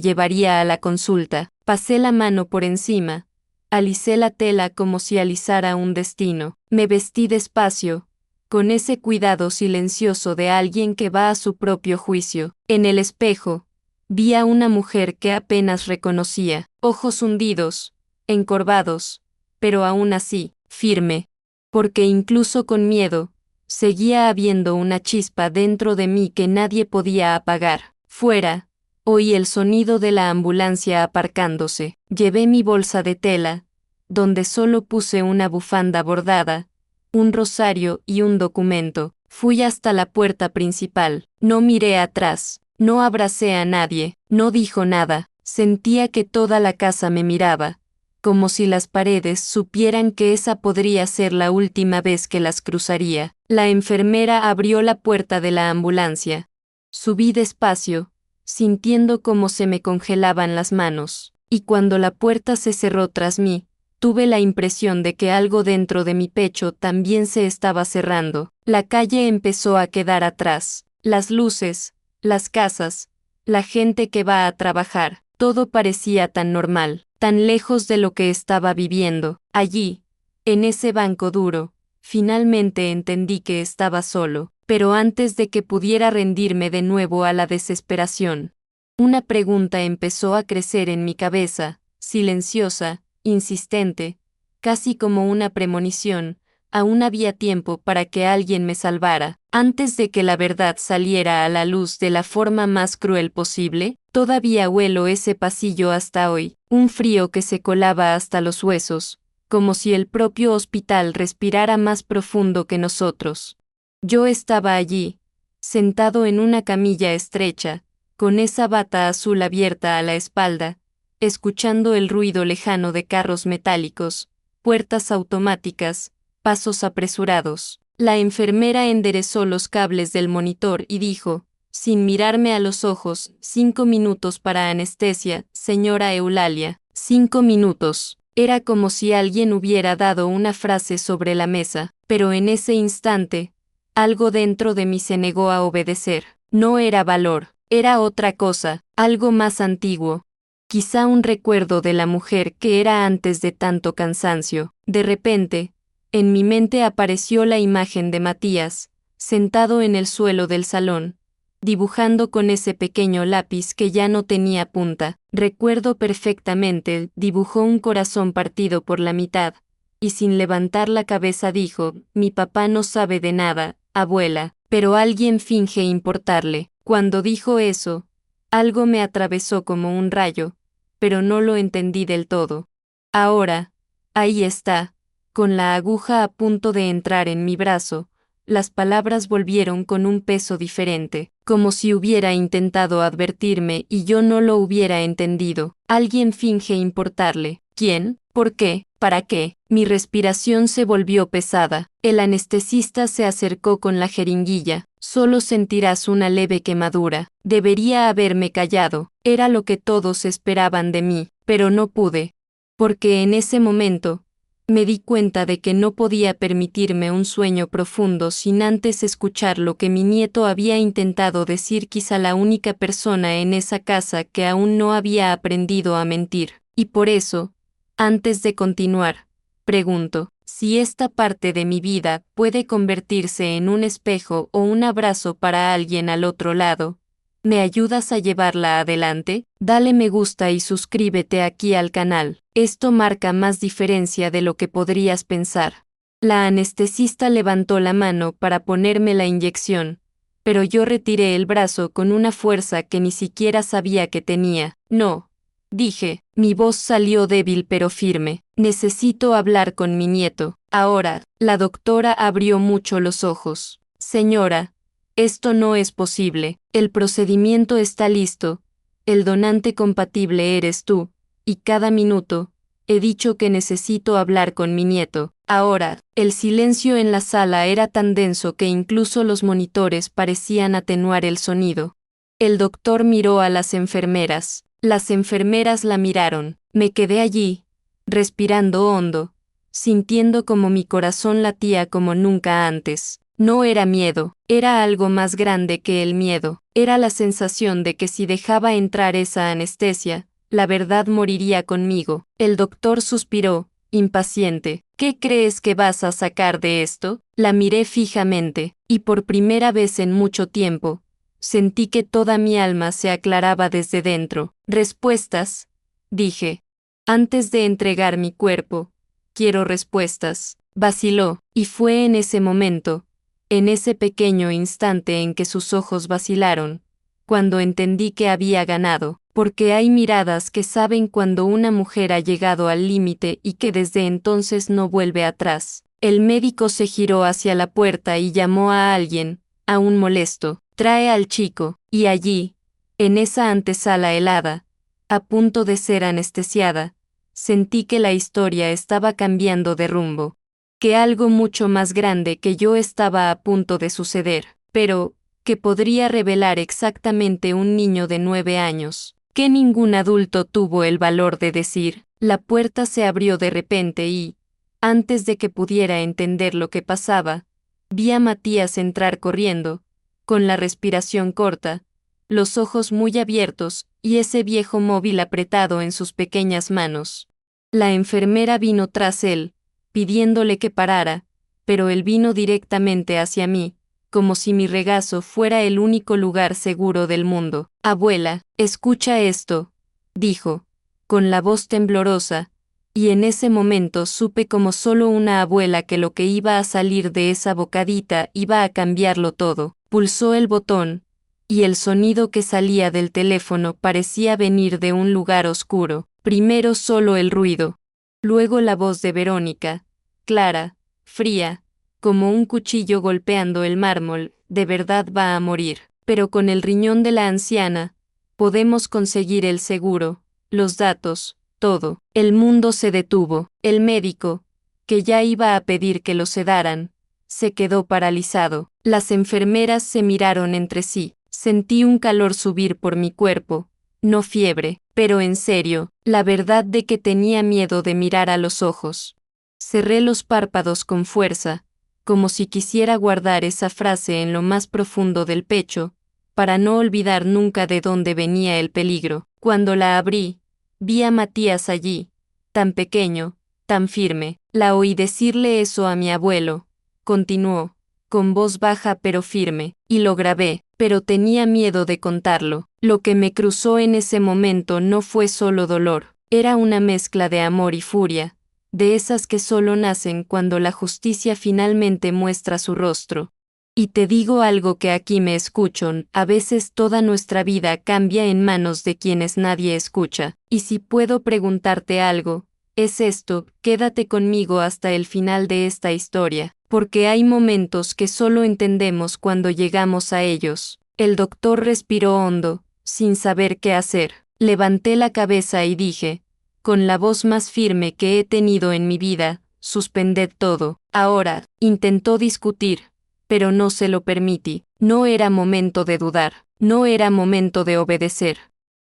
llevaría a la consulta, pasé la mano por encima, alicé la tela como si alisara un destino, me vestí despacio, con ese cuidado silencioso de alguien que va a su propio juicio. En el espejo, vi a una mujer que apenas reconocía, ojos hundidos, encorvados, pero aún así, firme, porque incluso con miedo, seguía habiendo una chispa dentro de mí que nadie podía apagar. Fuera, oí el sonido de la ambulancia aparcándose. Llevé mi bolsa de tela, donde solo puse una bufanda bordada, un rosario y un documento. Fui hasta la puerta principal. No miré atrás, no abracé a nadie, no dijo nada. Sentía que toda la casa me miraba, como si las paredes supieran que esa podría ser la última vez que las cruzaría. La enfermera abrió la puerta de la ambulancia. Subí despacio, sintiendo cómo se me congelaban las manos, y cuando la puerta se cerró tras mí, tuve la impresión de que algo dentro de mi pecho también se estaba cerrando. La calle empezó a quedar atrás, las luces, las casas, la gente que va a trabajar, todo parecía tan normal, tan lejos de lo que estaba viviendo. Allí, en ese banco duro, finalmente entendí que estaba solo, pero antes de que pudiera rendirme de nuevo a la desesperación, una pregunta empezó a crecer en mi cabeza, silenciosa, insistente, casi como una premonición. Aún había tiempo para que alguien me salvara, antes de que la verdad saliera a la luz de la forma más cruel posible. Todavía huelo ese pasillo hasta hoy, un frío que se colaba hasta los huesos, como si el propio hospital respirara más profundo que nosotros. Yo estaba allí, sentado en una camilla estrecha, con esa bata azul abierta a la espalda, escuchando el ruido lejano de carros metálicos, puertas automáticas, pasos apresurados. La enfermera enderezó los cables del monitor y dijo, sin mirarme a los ojos, 5 minutos para anestesia, señora Eulalia. 5 minutos. Era como si alguien hubiera dado una frase sobre la mesa, pero en ese instante, algo dentro de mí se negó a obedecer. No era valor, era otra cosa, algo más antiguo. Quizá un recuerdo de la mujer que era antes de tanto cansancio. De repente, en mi mente apareció la imagen de Matías, sentado en el suelo del salón, dibujando con ese pequeño lápiz que ya no tenía punta. Recuerdo perfectamente, dibujó un corazón partido por la mitad, y sin levantar la cabeza dijo, mi papá no sabe de nada, abuela, pero alguien finge importarle. Cuando dijo eso, algo me atravesó como un rayo, pero no lo entendí del todo. Ahora, ahí está, con la aguja a punto de entrar en mi brazo, las palabras volvieron con un peso diferente, como si hubiera intentado advertirme y yo no lo hubiera entendido. Alguien finge importarle. ¿Quién? ¿Por qué? ¿Para qué? Mi respiración se volvió pesada. El anestesista se acercó con la jeringuilla. Solo sentirás una leve quemadura. Debería haberme callado. Era lo que todos esperaban de mí, pero no pude. Porque en ese momento, me di cuenta de que no podía permitirme un sueño profundo sin antes escuchar lo que mi nieto había intentado decir, quizá la única persona en esa casa que aún no había aprendido a mentir. Y por eso, antes de continuar, pregunto, si esta parte de mi vida puede convertirse en un espejo o un abrazo para alguien al otro lado. ¿Me ayudas a llevarla adelante? Dale me gusta y suscríbete aquí al canal. Esto marca más diferencia de lo que podrías pensar. La anestesista levantó la mano para ponerme la inyección, pero yo retiré el brazo con una fuerza que ni siquiera sabía que tenía. No, dije, mi voz salió débil pero firme. Necesito hablar con mi nieto. Ahora, la doctora abrió mucho los ojos. Señora, esto no es posible. El procedimiento está listo. El donante compatible eres tú, y cada minuto, he dicho que necesito hablar con mi nieto. Ahora, el silencio en la sala era tan denso que incluso los monitores parecían atenuar el sonido. El doctor miró a las enfermeras. Las enfermeras la miraron. Me quedé allí, respirando hondo, sintiendo como mi corazón latía como nunca antes. No era miedo, era algo más grande que el miedo. Era la sensación de que si dejaba entrar esa anestesia, la verdad moriría conmigo. El doctor suspiró, impaciente. ¿Qué crees que vas a sacar de esto? La miré fijamente, y por primera vez en mucho tiempo, sentí que toda mi alma se aclaraba desde dentro. Respuestas, dije. Antes de entregar mi cuerpo, quiero respuestas. Vaciló, y fue en ese momento, en ese pequeño instante en que sus ojos vacilaron, cuando entendí que había ganado, porque hay miradas que saben cuando una mujer ha llegado al límite y que desde entonces no vuelve atrás. El médico se giró hacia la puerta y llamó a alguien, aún molesto, trae al chico, y allí, en esa antesala helada, a punto de ser anestesiada, sentí que la historia estaba cambiando de rumbo, que algo mucho más grande que yo estaba a punto de suceder, pero, que podría revelar exactamente un niño de 9 años, que ningún adulto tuvo el valor de decir. La puerta se abrió de repente y, antes de que pudiera entender lo que pasaba, vi a Matías entrar corriendo, con la respiración corta, los ojos muy abiertos y ese viejo móvil apretado en sus pequeñas manos. La enfermera vino tras él, pidiéndole que parara, pero él vino directamente hacia mí, como si mi regazo fuera el único lugar seguro del mundo. Abuela, escucha esto, dijo, con la voz temblorosa, y en ese momento supe como solo una abuela que lo que iba a salir de esa bocadita iba a cambiarlo todo. Pulsó el botón, y el sonido que salía del teléfono parecía venir de un lugar oscuro. Primero solo el ruido, luego la voz de Verónica, clara, fría, como un cuchillo golpeando el mármol. De verdad va a morir, pero con el riñón de la anciana, podemos conseguir el seguro, los datos, todo. El mundo se detuvo. El médico, que ya iba a pedir que lo sedaran, se quedó paralizado. Las enfermeras se miraron entre sí. Sentí un calor subir por mi cuerpo, no fiebre, pero en serio, la verdad de que tenía miedo de mirar a los ojos. Cerré los párpados con fuerza, como si quisiera guardar esa frase en lo más profundo del pecho, para no olvidar nunca de dónde venía el peligro. Cuando la abrí, vi a Matías allí, tan pequeño, tan firme. La oí decirle eso a mi abuelo, continuó, con voz baja pero firme, y lo grabé, pero tenía miedo de contarlo. Lo que me cruzó en ese momento no fue solo dolor, era una mezcla de amor y furia, de esas que solo nacen cuando la justicia finalmente muestra su rostro. Y te digo algo que aquí me escuchan, a veces toda nuestra vida cambia en manos de quienes nadie escucha, y si puedo preguntarte algo, es esto, quédate conmigo hasta el final de esta historia, porque hay momentos que solo entendemos cuando llegamos a ellos. El doctor respiró hondo, sin saber qué hacer. Levanté la cabeza y dije, con la voz más firme que he tenido en mi vida, suspended todo. Ahora, intentó discutir, pero no se lo permití. No era momento de dudar, no era momento de obedecer.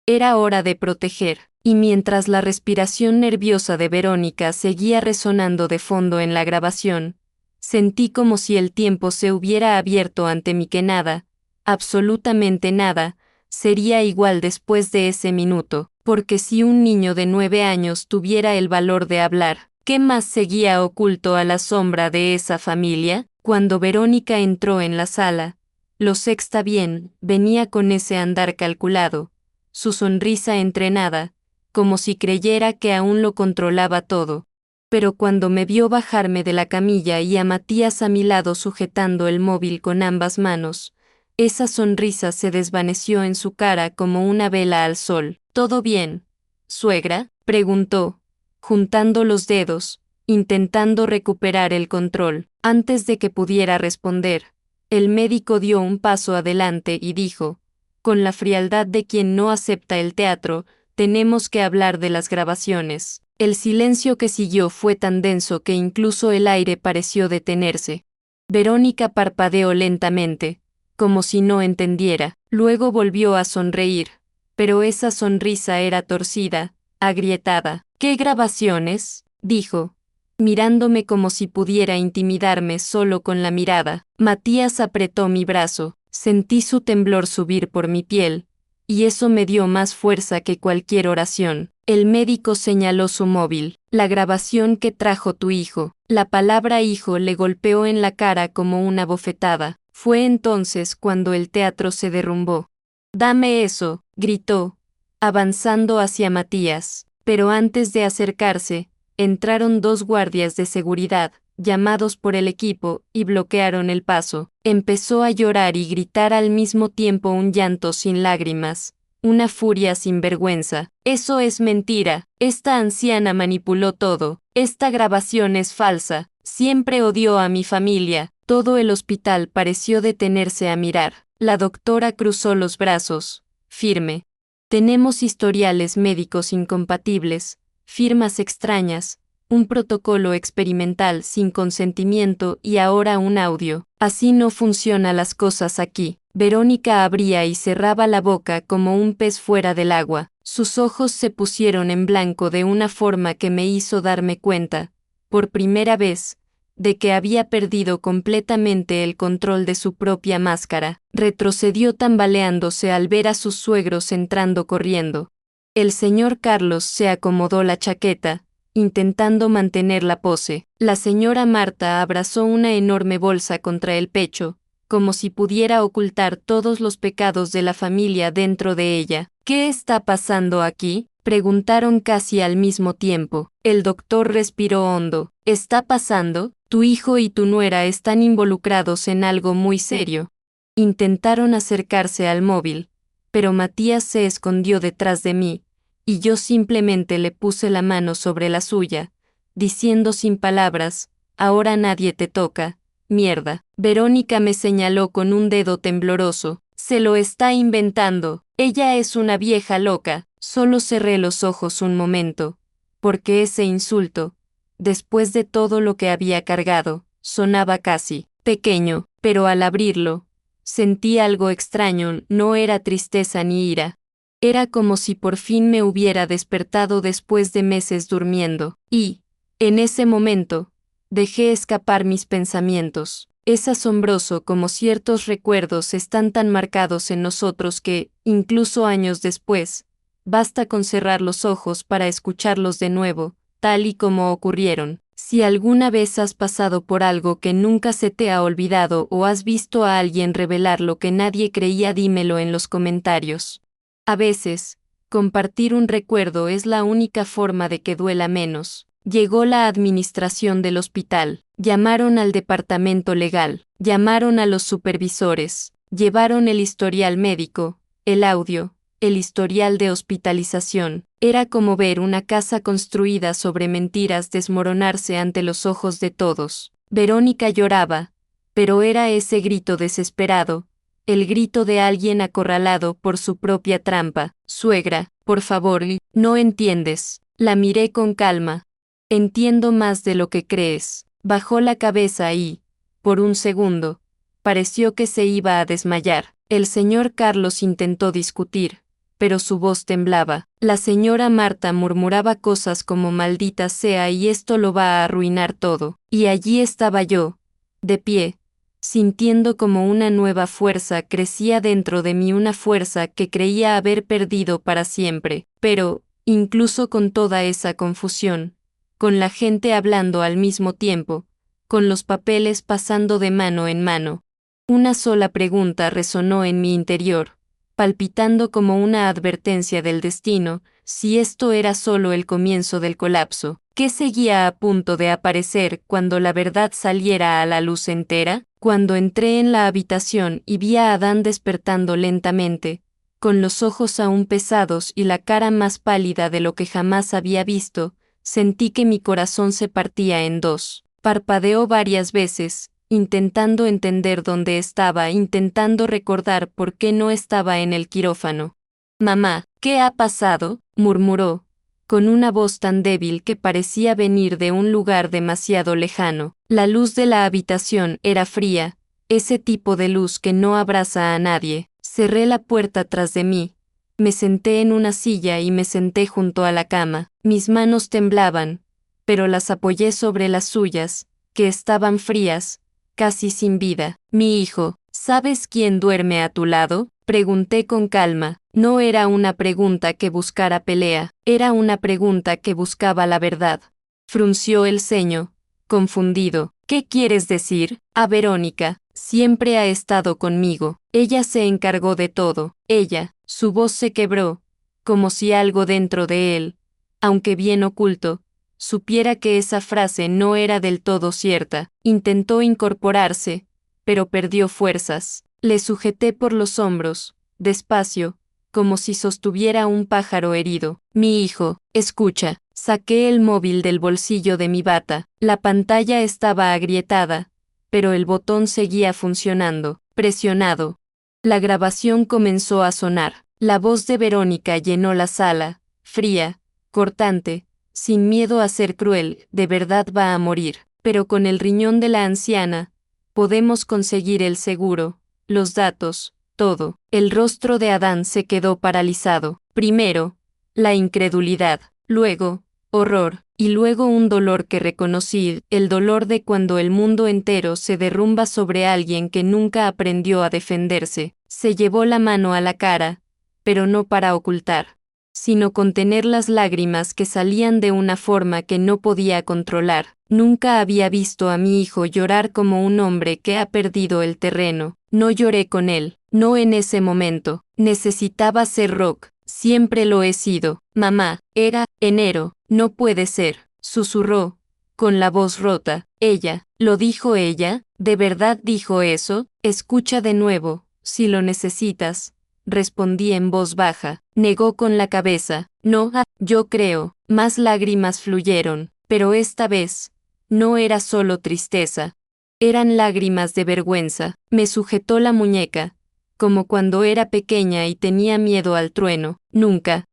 Era hora de proteger, y mientras la respiración nerviosa de Verónica seguía resonando de fondo en la grabación, sentí como si el tiempo se hubiera abierto ante mí, que nada, absolutamente nada, sería igual después de ese minuto, porque si un niño de 9 años tuviera el valor de hablar, ¿qué más seguía oculto a la sombra de esa familia? Cuando Verónica entró en la sala, lo sé está bien, venía con ese andar calculado, su sonrisa entrenada, como si creyera que aún lo controlaba todo. Pero cuando me vio bajarme de la camilla y a Matías a mi lado sujetando el móvil con ambas manos, esa sonrisa se desvaneció en su cara como una vela al sol. ¿Todo bien, suegra?, preguntó, juntando los dedos, intentando recuperar el control. Antes de que pudiera responder, el médico dio un paso adelante y dijo, con la frialdad de quien no acepta el teatro, tenemos que hablar de las grabaciones. El silencio que siguió fue tan denso que incluso el aire pareció detenerse. Verónica parpadeó lentamente, como si no entendiera, luego volvió a sonreír, pero esa sonrisa era torcida, agrietada. ¿Qué grabaciones?, dijo, mirándome como si pudiera intimidarme solo con la mirada. Matías apretó mi brazo, sentí su temblor subir por mi piel, y eso me dio más fuerza que cualquier oración. El médico señaló su móvil. La grabación que trajo tu hijo. La palabra hijo le golpeó en la cara como una bofetada. Fue entonces cuando el teatro se derrumbó. Dame eso, gritó, avanzando hacia Matías. Pero antes de acercarse, entraron 2 guardias de seguridad, llamados por el equipo, y bloquearon el paso. Empezó a llorar y gritar al mismo tiempo, un llanto sin lágrimas, una furia sin vergüenza. Eso es mentira, esta anciana manipuló todo, esta grabación es falsa, siempre odió a mi familia. Todo el hospital pareció detenerse a mirar. La doctora cruzó los brazos, firme. Tenemos historiales médicos incompatibles, firmas extrañas, un protocolo experimental sin consentimiento y ahora un audio. Así no funcionan las cosas aquí. Verónica abría y cerraba la boca como un pez fuera del agua. Sus ojos se pusieron en blanco de una forma que me hizo darme cuenta, por primera vez, de que había perdido completamente el control de su propia máscara. Retrocedió tambaleándose al ver a sus suegros entrando corriendo. El señor Carlos se acomodó la chaqueta, intentando mantener la pose. La señora Marta abrazó una enorme bolsa contra el pecho, como si pudiera ocultar todos los pecados de la familia dentro de ella. ¿Qué está pasando aquí?, preguntaron casi al mismo tiempo. El doctor respiró hondo. ¿Está pasando? Tu hijo y tu nuera están involucrados en algo muy serio. Intentaron acercarse al móvil, pero Matías se escondió detrás de mí, y yo simplemente le puse la mano sobre la suya, diciendo sin palabras, ahora nadie te toca, mierda. Verónica me señaló con un dedo tembloroso. Se lo está inventando, ella es una vieja loca. Solo cerré los ojos un momento, porque ese insulto, después de todo lo que había cargado, sonaba casi pequeño, pero al abrirlo, sentí algo extraño. No era tristeza ni ira. Era como si por fin me hubiera despertado después de meses durmiendo, y, en ese momento, dejé escapar mis pensamientos. Es asombroso cómo ciertos recuerdos están tan marcados en nosotros que, incluso años después, basta con cerrar los ojos para escucharlos de nuevo, tal y como ocurrieron. Si alguna vez has pasado por algo que nunca se te ha olvidado o has visto a alguien revelar lo que nadie creía, dímelo en los comentarios. A veces, compartir un recuerdo es la única forma de que duela menos. Llegó la administración del hospital, llamaron al departamento legal, llamaron a los supervisores, llevaron el historial médico, el audio, el historial de hospitalización. Era como ver una casa construida sobre mentiras desmoronarse ante los ojos de todos. Verónica lloraba, pero era ese grito desesperado, el grito de alguien acorralado por su propia trampa. Suegra, por favor, no entiendes. La miré con calma. Entiendo más de lo que crees. Bajó la cabeza y, por un segundo, pareció que se iba a desmayar. El señor Carlos intentó discutir, pero su voz temblaba. La señora Marta murmuraba cosas como maldita sea y esto lo va a arruinar todo. Y allí estaba yo, de pie, sintiendo como una nueva fuerza crecía dentro de mí, una fuerza que creía haber perdido para siempre. Pero, incluso con toda esa confusión, con la gente hablando al mismo tiempo, con los papeles pasando de mano en mano, una sola pregunta resonó en mi interior, palpitando como una advertencia del destino: si esto era solo el comienzo del colapso, ¿qué seguía a punto de aparecer cuando la verdad saliera a la luz entera? Cuando entré en la habitación y vi a Adán despertando lentamente, con los ojos aún pesados y la cara más pálida de lo que jamás había visto, sentí que mi corazón se partía en dos. Parpadeó varias veces, intentando entender dónde estaba, intentando recordar por qué no estaba en el quirófano. Mamá, ¿qué ha pasado?, murmuró, con una voz tan débil que parecía venir de un lugar demasiado lejano. La luz de la habitación era fría, ese tipo de luz que no abraza a nadie. Cerré la puerta tras de mí. Me senté en una silla y me senté junto a la cama. Mis manos temblaban, pero las apoyé sobre las suyas, que estaban frías, casi sin vida. Mi hijo, ¿sabes quién duerme a tu lado? Pregunté con calma. No era una pregunta que buscara pelea, era una pregunta que buscaba la verdad. Frunció el ceño, confundido. ¿Qué quieres decir? A Verónica. Siempre ha estado conmigo. Ella se encargó de todo. Ella. Su voz se quebró, como si algo dentro de él, aunque bien oculto, supiera que esa frase no era del todo cierta. Intentó incorporarse, pero perdió fuerzas. Le sujeté por los hombros, despacio, como si sostuviera un pájaro herido. Mi hijo, escucha. Saqué el móvil del bolsillo de mi bata. La pantalla estaba agrietada, pero el botón seguía funcionando, presionado. La grabación comenzó a sonar. La voz de Verónica llenó la sala, fría, cortante, sin miedo a ser cruel. De verdad va a morir, pero con el riñón de la anciana, podemos conseguir el seguro, los datos, todo. El rostro de Adán se quedó paralizado. Primero, la incredulidad, luego, horror, y luego un dolor que reconocí, el dolor de cuando el mundo entero se derrumba sobre alguien que nunca aprendió a defenderse. Se llevó la mano a la cara, pero no para ocultar, sino contener las lágrimas que salían de una forma que no podía controlar. Nunca había visto a mi hijo llorar como un hombre que ha perdido el terreno. No lloré con él, no en ese momento. Necesitaba ser Rock. Siempre lo he sido. Mamá, era enero. No puede ser, susurró, con la voz rota. Ella, ¿lo dijo ella? ¿De verdad dijo eso? Escucha de nuevo, si lo necesitas. Respondí en voz baja. Negó con la cabeza. No, yo creo. Más lágrimas fluyeron, pero esta vez, no era solo tristeza. Eran lágrimas de vergüenza. Me sujetó la muñeca, como cuando era pequeña y tenía miedo al trueno. Nunca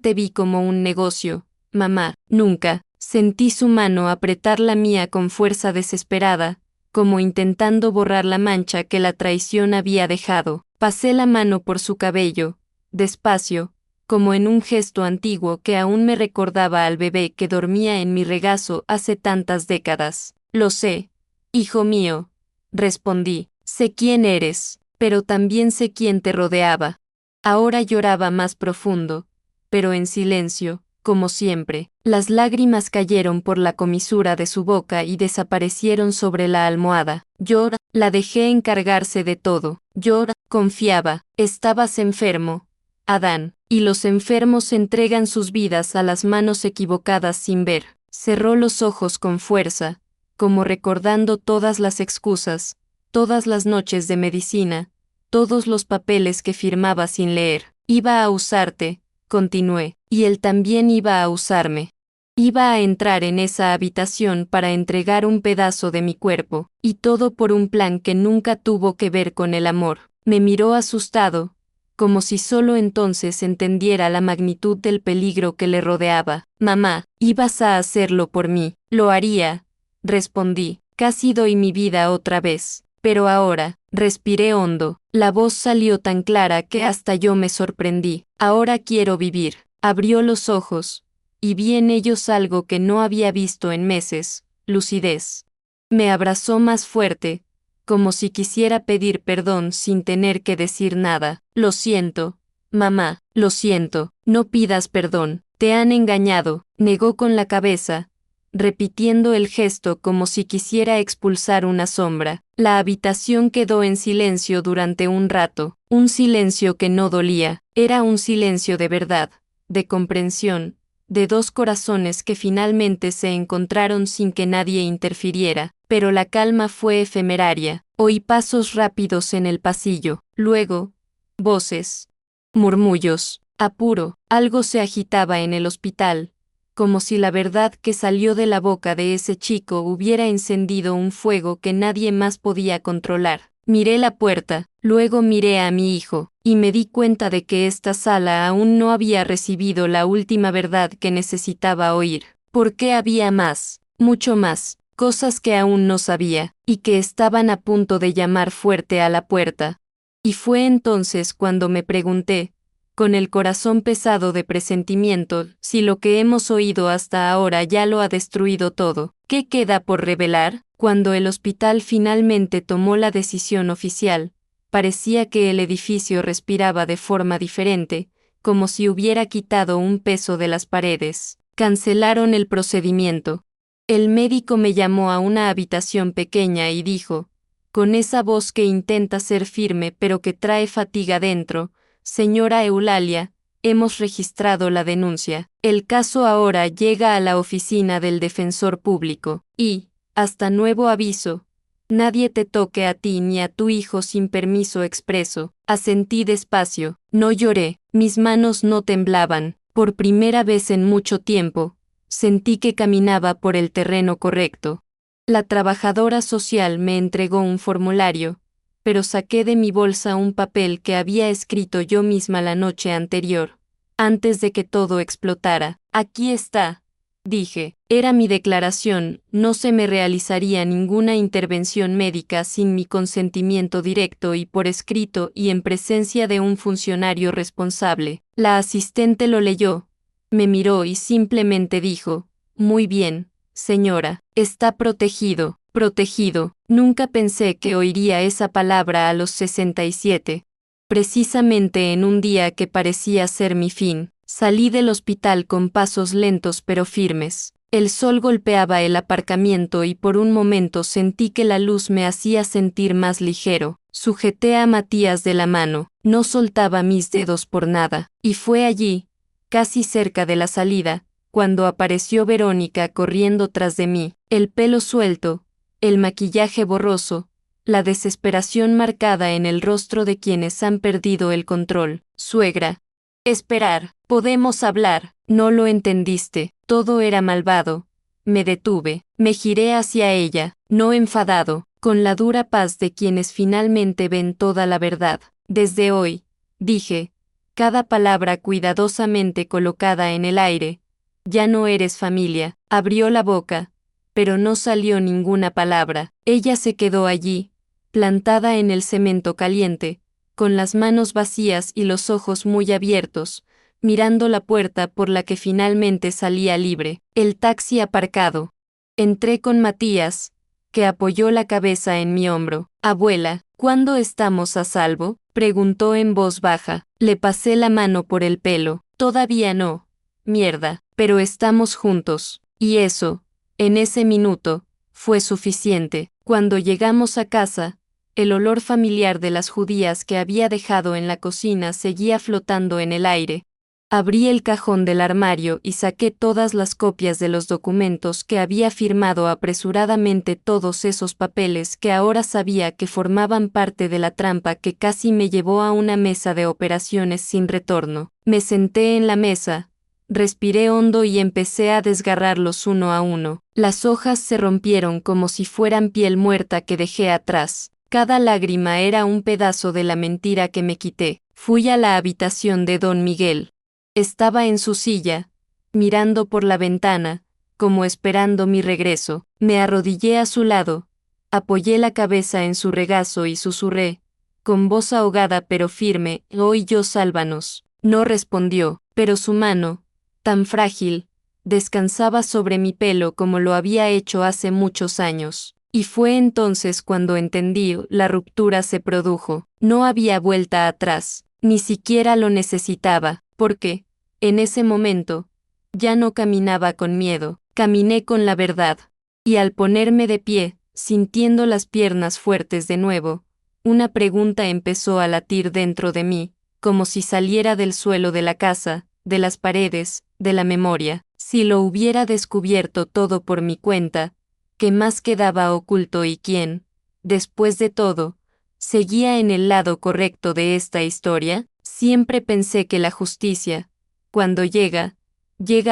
te vi como un negocio, mamá, nunca. Sentí su mano apretar la mía con fuerza desesperada, como intentando borrar la mancha que la traición había dejado. Pasé la mano por su cabello, despacio, como en un gesto antiguo que aún me recordaba al bebé que dormía en mi regazo hace tantas décadas. Lo sé, hijo mío, respondí. Sé quién eres, pero también sé quién te rodeaba. Ahora lloraba más profundo, pero en silencio, como siempre. Las lágrimas cayeron por la comisura de su boca y desaparecieron sobre la almohada. Yo la dejé encargarse de todo. Yo confiaba. Estabas enfermo, Adán, y los enfermos entregan sus vidas a las manos equivocadas sin ver. Cerró los ojos con fuerza, como recordando todas las excusas, todas las noches de medicina, todos los papeles que firmaba sin leer. Iba a usarte, continué, y él también iba a usarme. Iba a entrar en esa habitación para entregar un pedazo de mi cuerpo, y todo por un plan que nunca tuvo que ver con el amor. Me miró asustado, como si solo entonces entendiera la magnitud del peligro que le rodeaba. Mamá, ibas a hacerlo por mí. Lo haría, respondí. Casi doy mi vida otra vez. Pero ahora, respiré hondo. La voz salió tan clara que hasta yo me sorprendí. Ahora quiero vivir. Abrió los ojos, y vi en ellos algo que no había visto en meses, lucidez. Me abrazó más fuerte, como si quisiera pedir perdón sin tener que decir nada. Lo siento, mamá, lo siento, no pidas perdón, te han engañado, negó con la cabeza, repitiendo el gesto como si quisiera expulsar una sombra. La habitación quedó en silencio durante un rato, un silencio que no dolía, era un silencio de verdad, de comprensión, de dos corazones que finalmente se encontraron sin que nadie interfiriera, pero la calma fue efemeraria. Oí pasos rápidos en el pasillo, luego, voces, murmullos, apuro, algo se agitaba en el hospital, como si la verdad que salió de la boca de ese chico hubiera encendido un fuego que nadie más podía controlar. Miré la puerta, luego miré a mi hijo, y me di cuenta de que esta sala aún no había recibido la última verdad que necesitaba oír, porque había más, mucho más, cosas que aún no sabía, y que estaban a punto de llamar fuerte a la puerta. Y fue entonces cuando me pregunté, con el corazón pesado de presentimiento, si lo que hemos oído hasta ahora ya lo ha destruido todo, ¿qué queda por revelar? Cuando el hospital finalmente tomó la decisión oficial, parecía que el edificio respiraba de forma diferente, como si hubiera quitado un peso de las paredes. Cancelaron el procedimiento. El médico me llamó a una habitación pequeña y dijo, con esa voz que intenta ser firme pero que trae fatiga dentro, señora Eulalia, hemos registrado la denuncia. El caso ahora llega a la oficina del defensor público, y, hasta nuevo aviso, nadie te toque a ti ni a tu hijo sin permiso expreso. Asentí despacio, no lloré, mis manos no temblaban. Por primera vez en mucho tiempo, sentí que caminaba por el terreno correcto. La trabajadora social me entregó un formulario, pero saqué de mi bolsa un papel que había escrito yo misma la noche anterior, antes de que todo explotara. Aquí está, dije. Era mi declaración, no se me realizaría ninguna intervención médica sin mi consentimiento directo y por escrito y en presencia de un funcionario responsable. La asistente lo leyó, me miró y simplemente dijo, muy bien, señora, está protegido. Protegido. Nunca pensé que oiría esa palabra a los 67. Precisamente en un día que parecía ser mi fin, salí del hospital con pasos lentos pero firmes. El sol golpeaba el aparcamiento y por un momento sentí que la luz me hacía sentir más ligero. Sujeté a Matías de la mano, no soltaba mis dedos por nada, y fue allí, casi cerca de la salida, cuando apareció Verónica corriendo tras de mí, el pelo suelto, el maquillaje borroso, la desesperación marcada en el rostro de quienes han perdido el control. Suegra. Esperar, podemos hablar. No lo entendiste, todo era malvado. Me detuve, me giré hacia ella, no enfadado, con la dura paz de quienes finalmente ven toda la verdad. Desde hoy, dije, cada palabra cuidadosamente colocada en el aire, ya no eres familia. Abrió la boca, pero no salió ninguna palabra. Ella se quedó allí, plantada en el cemento caliente, con las manos vacías y los ojos muy abiertos, mirando la puerta por la que finalmente salía libre. El taxi aparcado. Entré con Matías, que apoyó la cabeza en mi hombro. Abuela, ¿cuándo estamos a salvo?, preguntó en voz baja. Le pasé la mano por el pelo. Todavía no. Mierda, pero estamos juntos. Y eso, en ese minuto, fue suficiente. Cuando llegamos a casa, el olor familiar de las judías que había dejado en la cocina seguía flotando en el aire. Abrí el cajón del armario y saqué todas las copias de los documentos que había firmado apresuradamente, todos esos papeles que ahora sabía que formaban parte de la trampa que casi me llevó a una mesa de operaciones sin retorno. Me senté en la mesa, respiré hondo y empecé a desgarrarlos uno a uno. Las hojas se rompieron como si fueran piel muerta que dejé atrás. Cada lágrima era un pedazo de la mentira que me quité. Fui a la habitación de don Miguel. Estaba en su silla, mirando por la ventana, como esperando mi regreso. Me arrodillé a su lado, apoyé la cabeza en su regazo y susurré, con voz ahogada pero firme, «Hoy yo sálvanos». No respondió, pero su mano, tan frágil, descansaba sobre mi pelo como lo había hecho hace muchos años. Y fue entonces cuando entendí, la ruptura se produjo. No había vuelta atrás, ni siquiera lo necesitaba, porque, en ese momento, ya no caminaba con miedo, caminé con la verdad. Y al ponerme de pie, sintiendo las piernas fuertes de nuevo, una pregunta empezó a latir dentro de mí, como si saliera del suelo de la casa, de las paredes, de la memoria. Si lo hubiera descubierto todo por mi cuenta, ¿qué más quedaba oculto y quién, después de todo, seguía en el lado correcto de esta historia? Siempre pensé que la justicia, cuando llega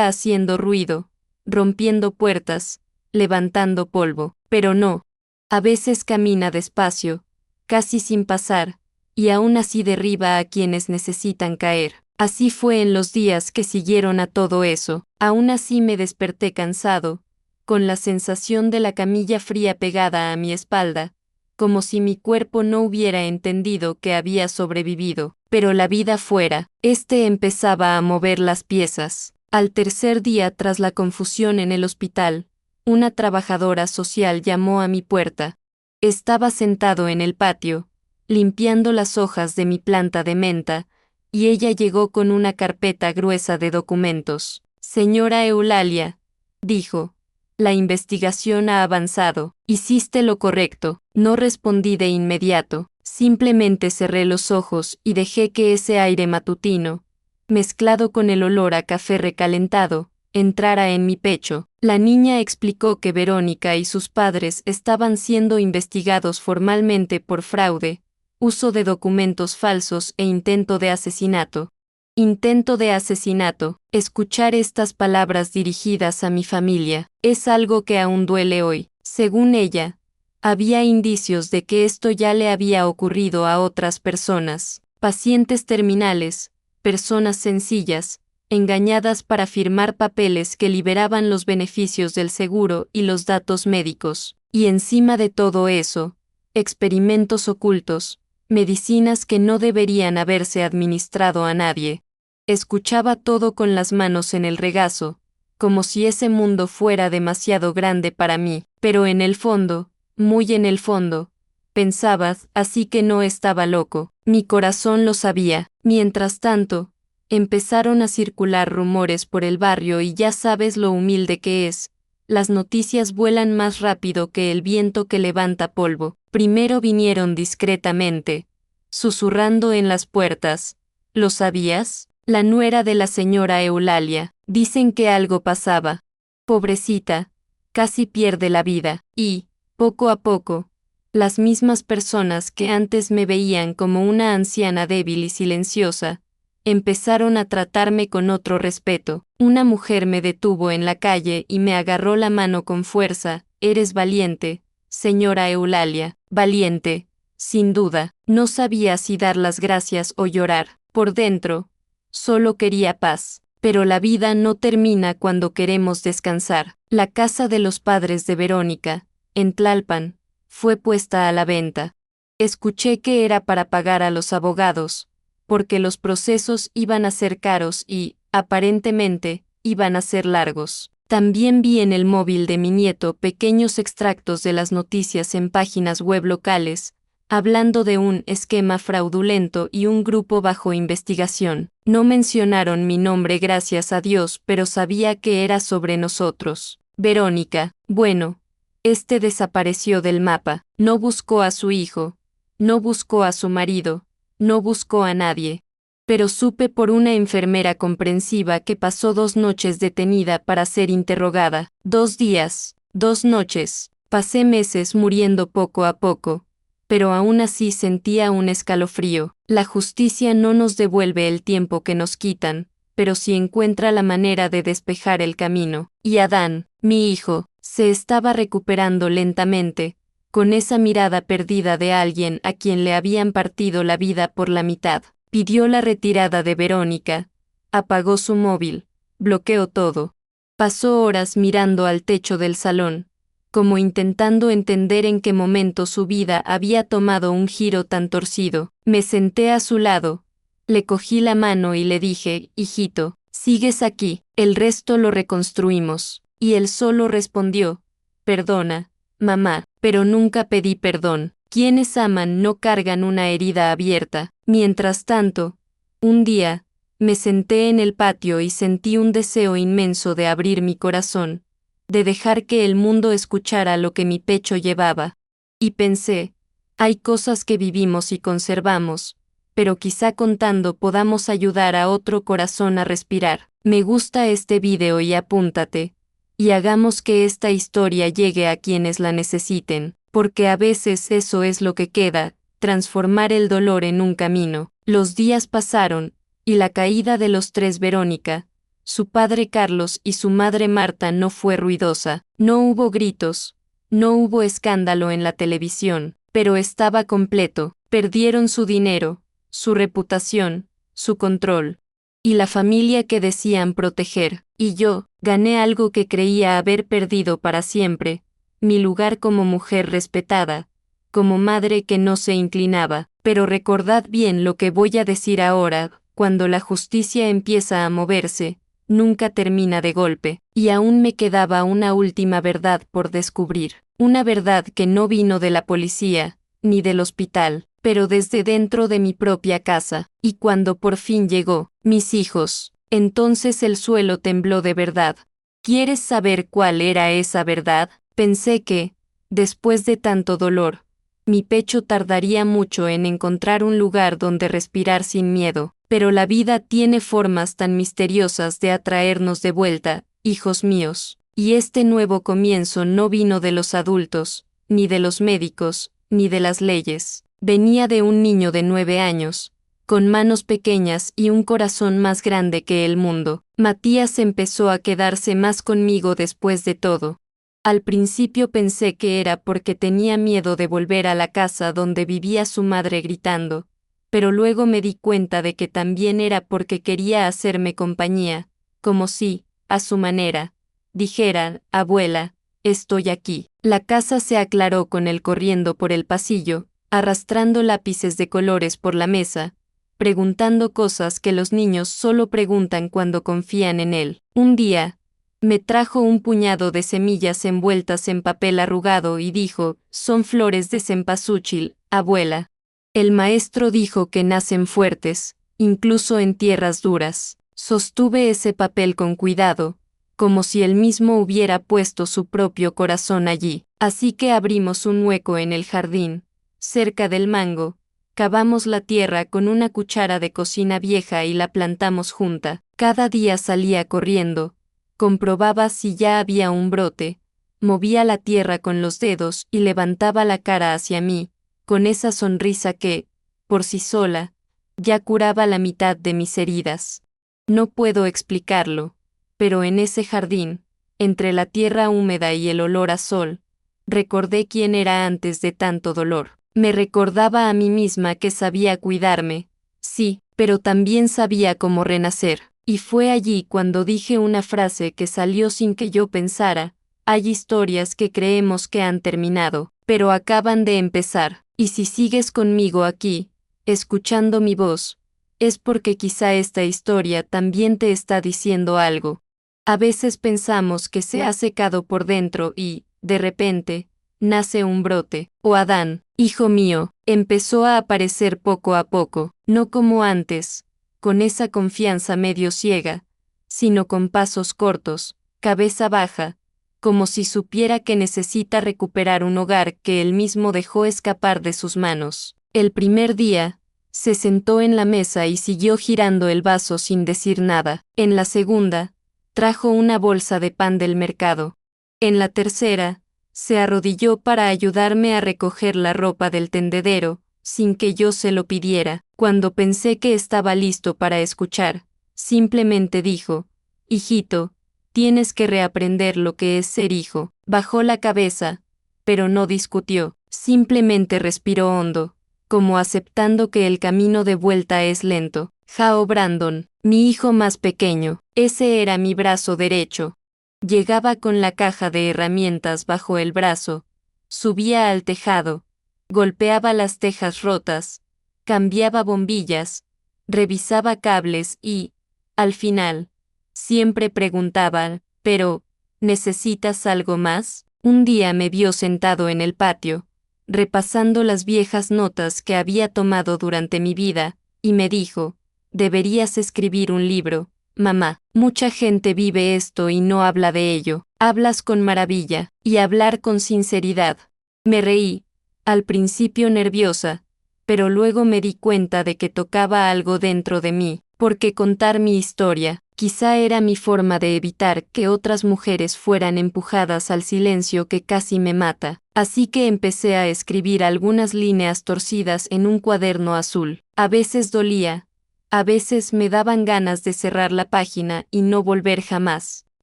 haciendo ruido, rompiendo puertas, levantando polvo, pero no. A veces camina despacio, casi sin pasar, y aún así derriba a quienes necesitan caer. Así fue en los días que siguieron a todo eso. Aún así me desperté cansado, con la sensación de la camilla fría pegada a mi espalda, como si mi cuerpo no hubiera entendido que había sobrevivido. Pero la vida fuera, empezaba a mover las piezas. Al tercer día tras la confusión en el hospital, una trabajadora social llamó a mi puerta. Estaba sentado en el patio, limpiando las hojas de mi planta de menta, y ella llegó con una carpeta gruesa de documentos. Señora Eulalia, dijo, la investigación ha avanzado. Hiciste lo correcto. No respondí de inmediato, simplemente cerré los ojos y dejé que ese aire matutino, mezclado con el olor a café recalentado, entrara en mi pecho. La niña explicó que Verónica y sus padres estaban siendo investigados formalmente por fraude, uso de documentos falsos e intento de asesinato. Intento de asesinato. Escuchar estas palabras dirigidas a mi familia es algo que aún duele hoy. Según ella, había indicios de que esto ya le había ocurrido a otras personas, pacientes terminales, personas sencillas, engañadas para firmar papeles que liberaban los beneficios del seguro y los datos médicos, y encima de todo eso, experimentos ocultos, medicinas que no deberían haberse administrado a nadie. Escuchaba todo con las manos en el regazo, como si ese mundo fuera demasiado grande para mí, pero en el fondo, muy en el fondo, pensaba, así que no estaba loco, mi corazón lo sabía. Mientras tanto, empezaron a circular rumores por el barrio y ya sabes lo humilde que es. Las noticias vuelan más rápido que el viento que levanta polvo. Primero vinieron discretamente, susurrando en las puertas. ¿Lo sabías? La nuera de la señora Eulalia. Dicen que algo pasaba. Pobrecita, casi pierde la vida. Y, poco a poco, las mismas personas que antes me veían como una anciana débil y silenciosa, empezaron a tratarme con otro respeto. Una mujer me detuvo en la calle y me agarró la mano con fuerza. Eres valiente, señora Eulalia. Valiente, sin duda. No sabía si dar las gracias o llorar. Por dentro, solo quería paz. Pero la vida no termina cuando queremos descansar. La casa de los padres de Verónica, en Tlalpan, fue puesta a la venta. Escuché que era para pagar a los abogados, porque los procesos iban a ser caros y, aparentemente, iban a ser largos. También vi en el móvil de mi nieto pequeños extractos de las noticias en páginas web locales, hablando de un esquema fraudulento y un grupo bajo investigación. No mencionaron mi nombre, gracias a Dios, pero sabía que era sobre nosotros. Verónica, bueno, desapareció del mapa. No buscó a su hijo, no buscó a su marido, no buscó a nadie. Pero supe por una enfermera comprensiva que pasó 2 noches detenida para ser interrogada. 2 días, 2 noches. Pasé meses muriendo poco a poco, pero aún así sentía un escalofrío. La justicia no nos devuelve el tiempo que nos quitan, pero sí encuentra la manera de despejar el camino. Y Adán, mi hijo, se estaba recuperando lentamente, con esa mirada perdida de alguien a quien le habían partido la vida por la mitad. Pidió la retirada de Verónica, apagó su móvil, bloqueó todo. Pasó horas mirando al techo del salón, como intentando entender en qué momento su vida había tomado un giro tan torcido. Me senté a su lado, le cogí la mano y le dije, hijito, sigues aquí, el resto lo reconstruimos. Y él solo respondió, perdona, mamá, pero nunca pedí perdón. Quienes aman no cargan una herida abierta. Mientras tanto, un día, me senté en el patio y sentí un deseo inmenso de abrir mi corazón, de dejar que el mundo escuchara lo que mi pecho llevaba. Y pensé, hay cosas que vivimos y conservamos, pero quizá contando podamos ayudar a otro corazón a respirar. Me gusta este video y apúntate, y hagamos que esta historia llegue a quienes la necesiten, porque a veces eso es lo que queda, transformar el dolor en un camino. Los días pasaron, y la caída de los 3 Verónica, su padre Carlos y su madre Marta no fue ruidosa. No hubo gritos, no hubo escándalo en la televisión, pero estaba completo. Perdieron su dinero, su reputación, su control, y la familia que decían proteger, y yo, gané algo que creía haber perdido para siempre, mi lugar como mujer respetada, como madre que no se inclinaba. Pero recordad bien lo que voy a decir ahora, cuando la justicia empieza a moverse, nunca termina de golpe, y aún me quedaba una última verdad por descubrir, una verdad que no vino de la policía, ni del hospital, pero desde dentro de mi propia casa, y cuando por fin llegó, mis hijos, entonces el suelo tembló de verdad. ¿Quieres saber cuál era esa verdad? Pensé que, después de tanto dolor, mi pecho tardaría mucho en encontrar un lugar donde respirar sin miedo, pero la vida tiene formas tan misteriosas de atraernos de vuelta, hijos míos, y este nuevo comienzo no vino de los adultos, ni de los médicos, ni de las leyes. Venía de un niño de 9 años, con manos pequeñas y un corazón más grande que el mundo. Matías empezó a quedarse más conmigo después de todo. Al principio pensé que era porque tenía miedo de volver a la casa donde vivía su madre gritando, pero luego me di cuenta de que también era porque quería hacerme compañía, como si, a su manera, dijera, abuela, estoy aquí. La casa se aclaró con él corriendo por el pasillo, arrastrando lápices de colores por la mesa, preguntando cosas que los niños solo preguntan cuando confían en él. Un día, me trajo un puñado de semillas envueltas en papel arrugado y dijo, son flores de cempasúchil, abuela. El maestro dijo que nacen fuertes, incluso en tierras duras. Sostuve ese papel con cuidado, como si él mismo hubiera puesto su propio corazón allí. Así que abrimos un hueco en el jardín, cerca del mango, cavamos la tierra con una cuchara de cocina vieja y la plantamos junta. Cada día salía corriendo, comprobaba si ya había un brote, movía la tierra con los dedos y levantaba la cara hacia mí, con esa sonrisa que, por sí sola, ya curaba la mitad de mis heridas. No puedo explicarlo, pero en ese jardín, entre la tierra húmeda y el olor a sol, recordé quién era antes de tanto dolor. Me recordaba a mí misma que sabía cuidarme, sí, pero también sabía cómo renacer. Y fue allí cuando dije una frase que salió sin que yo pensara, hay historias que creemos que han terminado, pero acaban de empezar, y si sigues conmigo aquí, escuchando mi voz, es porque quizá esta historia también te está diciendo algo. A veces pensamos que se ha secado por dentro y, de repente, nace un brote, o Adán, hijo mío, empezó a aparecer poco a poco, no como antes, con esa confianza medio ciega, sino con pasos cortos, cabeza baja, como si supiera que necesita recuperar un hogar que él mismo dejó escapar de sus manos. El primer día, se sentó en la mesa y siguió girando el vaso sin decir nada. En la segunda, trajo una bolsa de pan del mercado. En la tercera, se arrodilló para ayudarme a recoger la ropa del tendedero, sin que yo se lo pidiera. Cuando pensé que estaba listo para escuchar, simplemente dijo, hijito, tienes que reaprender lo que es ser hijo. Bajó la cabeza, pero no discutió, simplemente respiró hondo, como aceptando que el camino de vuelta es lento. Jao Brandon, mi hijo más pequeño, ese era mi brazo derecho. Llegaba con la caja de herramientas bajo el brazo, subía al tejado, golpeaba las tejas rotas, cambiaba bombillas, revisaba cables y, al final, siempre preguntaba, ¿pero necesitas algo más? Un día me vio sentado en el patio, repasando las viejas notas que había tomado durante mi vida, y me dijo, deberías escribir un libro, mamá. Mucha gente vive esto y no habla de ello. Hablas con maravilla, y hablar con sinceridad. Me reí, al principio nerviosa, pero luego me di cuenta de que tocaba algo dentro de mí, porque contar mi historia, quizá era mi forma de evitar que otras mujeres fueran empujadas al silencio que casi me mata. Así que empecé a escribir algunas líneas torcidas en un cuaderno azul. A veces dolía, a veces me daban ganas de cerrar la página y no volver jamás,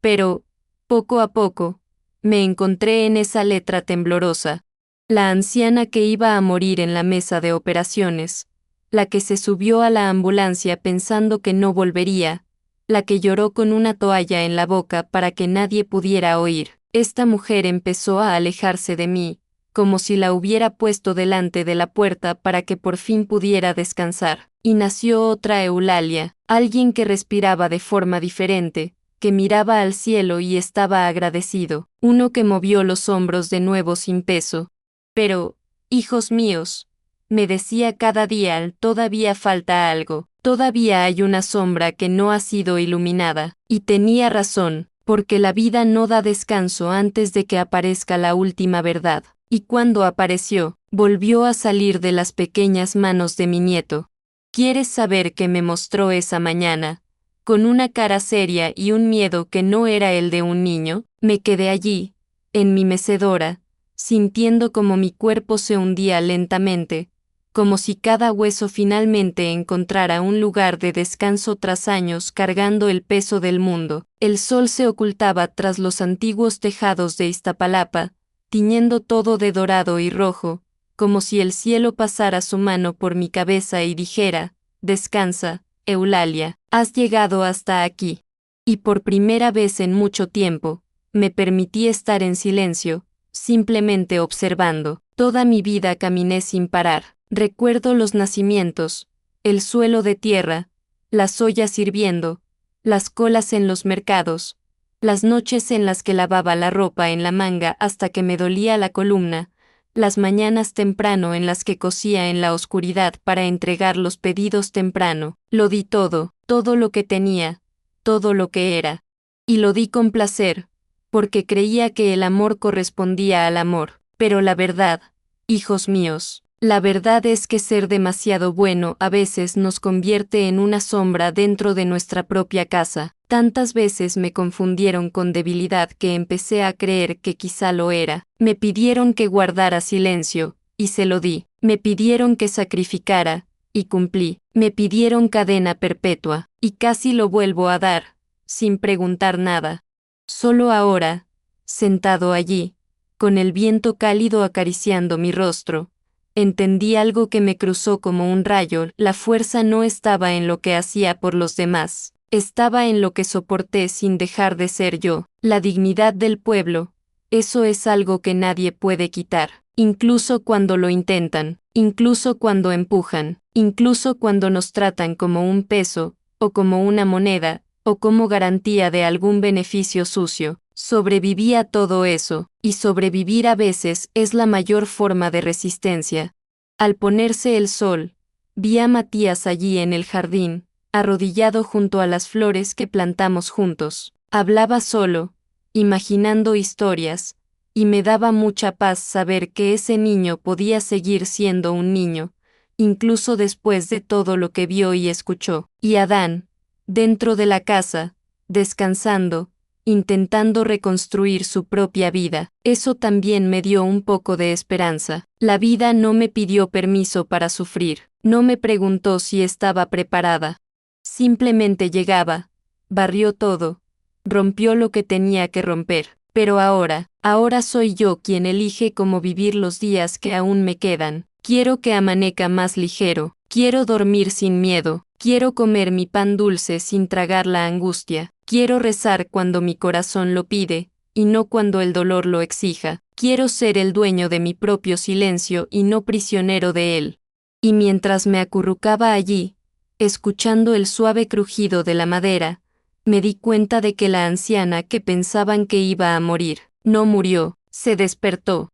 pero, poco a poco, me encontré en esa letra temblorosa, la anciana que iba a morir en la mesa de operaciones, la que se subió a la ambulancia pensando que no volvería, la que lloró con una toalla en la boca para que nadie pudiera oír. Esta mujer empezó a alejarse de mí, como si la hubiera puesto delante de la puerta para que por fin pudiera descansar. Y nació otra Eulalia, alguien que respiraba de forma diferente, que miraba al cielo y estaba agradecido, uno que movió los hombros de nuevo sin peso. Pero, hijos míos, me decía cada día, todavía falta algo, todavía hay una sombra que no ha sido iluminada, y tenía razón, porque la vida no da descanso antes de que aparezca la última verdad. Y cuando apareció, volvió a salir de las pequeñas manos de mi nieto. ¿Quieres saber qué me mostró esa mañana? Con una cara seria y un miedo que no era el de un niño, me quedé allí, en mi mecedora, sintiendo como mi cuerpo se hundía lentamente, como si cada hueso finalmente encontrara un lugar de descanso tras años cargando el peso del mundo. El sol se ocultaba tras los antiguos tejados de Iztapalapa, tiñendo todo de dorado y rojo, como si el cielo pasara su mano por mi cabeza y dijera: descansa, Eulalia, has llegado hasta aquí. Y por primera vez en mucho tiempo, me permití estar en silencio, simplemente observando. Toda mi vida caminé sin parar. Recuerdo los nacimientos, el suelo de tierra, las ollas hirviendo, las colas en los mercados, las noches en las que lavaba la ropa en la manga hasta que me dolía la columna, las mañanas temprano en las que cosía en la oscuridad para entregar los pedidos temprano. Lo di todo, todo lo que tenía, todo lo que era. Y lo di con placer, porque creía que el amor correspondía al amor. Pero la verdad, hijos míos, la verdad es que ser demasiado bueno a veces nos convierte en una sombra dentro de nuestra propia casa. Tantas veces me confundieron con debilidad que empecé a creer que quizá lo era. Me pidieron que guardara silencio, y se lo di. Me pidieron que sacrificara, y cumplí. Me pidieron cadena perpetua, y casi lo vuelvo a dar, sin preguntar nada. Solo ahora, sentado allí, con el viento cálido acariciando mi rostro, entendí algo que me cruzó como un rayo. La fuerza no estaba en lo que hacía por los demás, estaba en lo que soporté sin dejar de ser yo. La dignidad del pueblo, eso es algo que nadie puede quitar, incluso cuando lo intentan, incluso cuando empujan, incluso cuando nos tratan como un peso, o como una moneda, o como garantía de algún beneficio sucio. Sobreviví a todo eso, y sobrevivir a veces es la mayor forma de resistencia. Al ponerse el sol, vi a Matías allí en el jardín, arrodillado junto a las flores que plantamos juntos. Hablaba solo, imaginando historias, y me daba mucha paz saber que ese niño podía seguir siendo un niño, incluso después de todo lo que vio y escuchó. Y Adán, dentro de la casa, descansando, intentando reconstruir su propia vida. Eso también me dio un poco de esperanza. La vida no me pidió permiso para sufrir, no me preguntó si estaba preparada. Simplemente llegaba, barrió todo, rompió lo que tenía que romper. Pero ahora soy yo quien elige cómo vivir los días que aún me quedan. Quiero que amanezca más ligero, quiero dormir sin miedo, quiero comer mi pan dulce sin tragar la angustia. Quiero rezar cuando mi corazón lo pide, y no cuando el dolor lo exija. Quiero ser el dueño de mi propio silencio y no prisionero de él. Y mientras me acurrucaba allí, escuchando el suave crujido de la madera, me di cuenta de que la anciana que pensaban que iba a morir, no murió, se despertó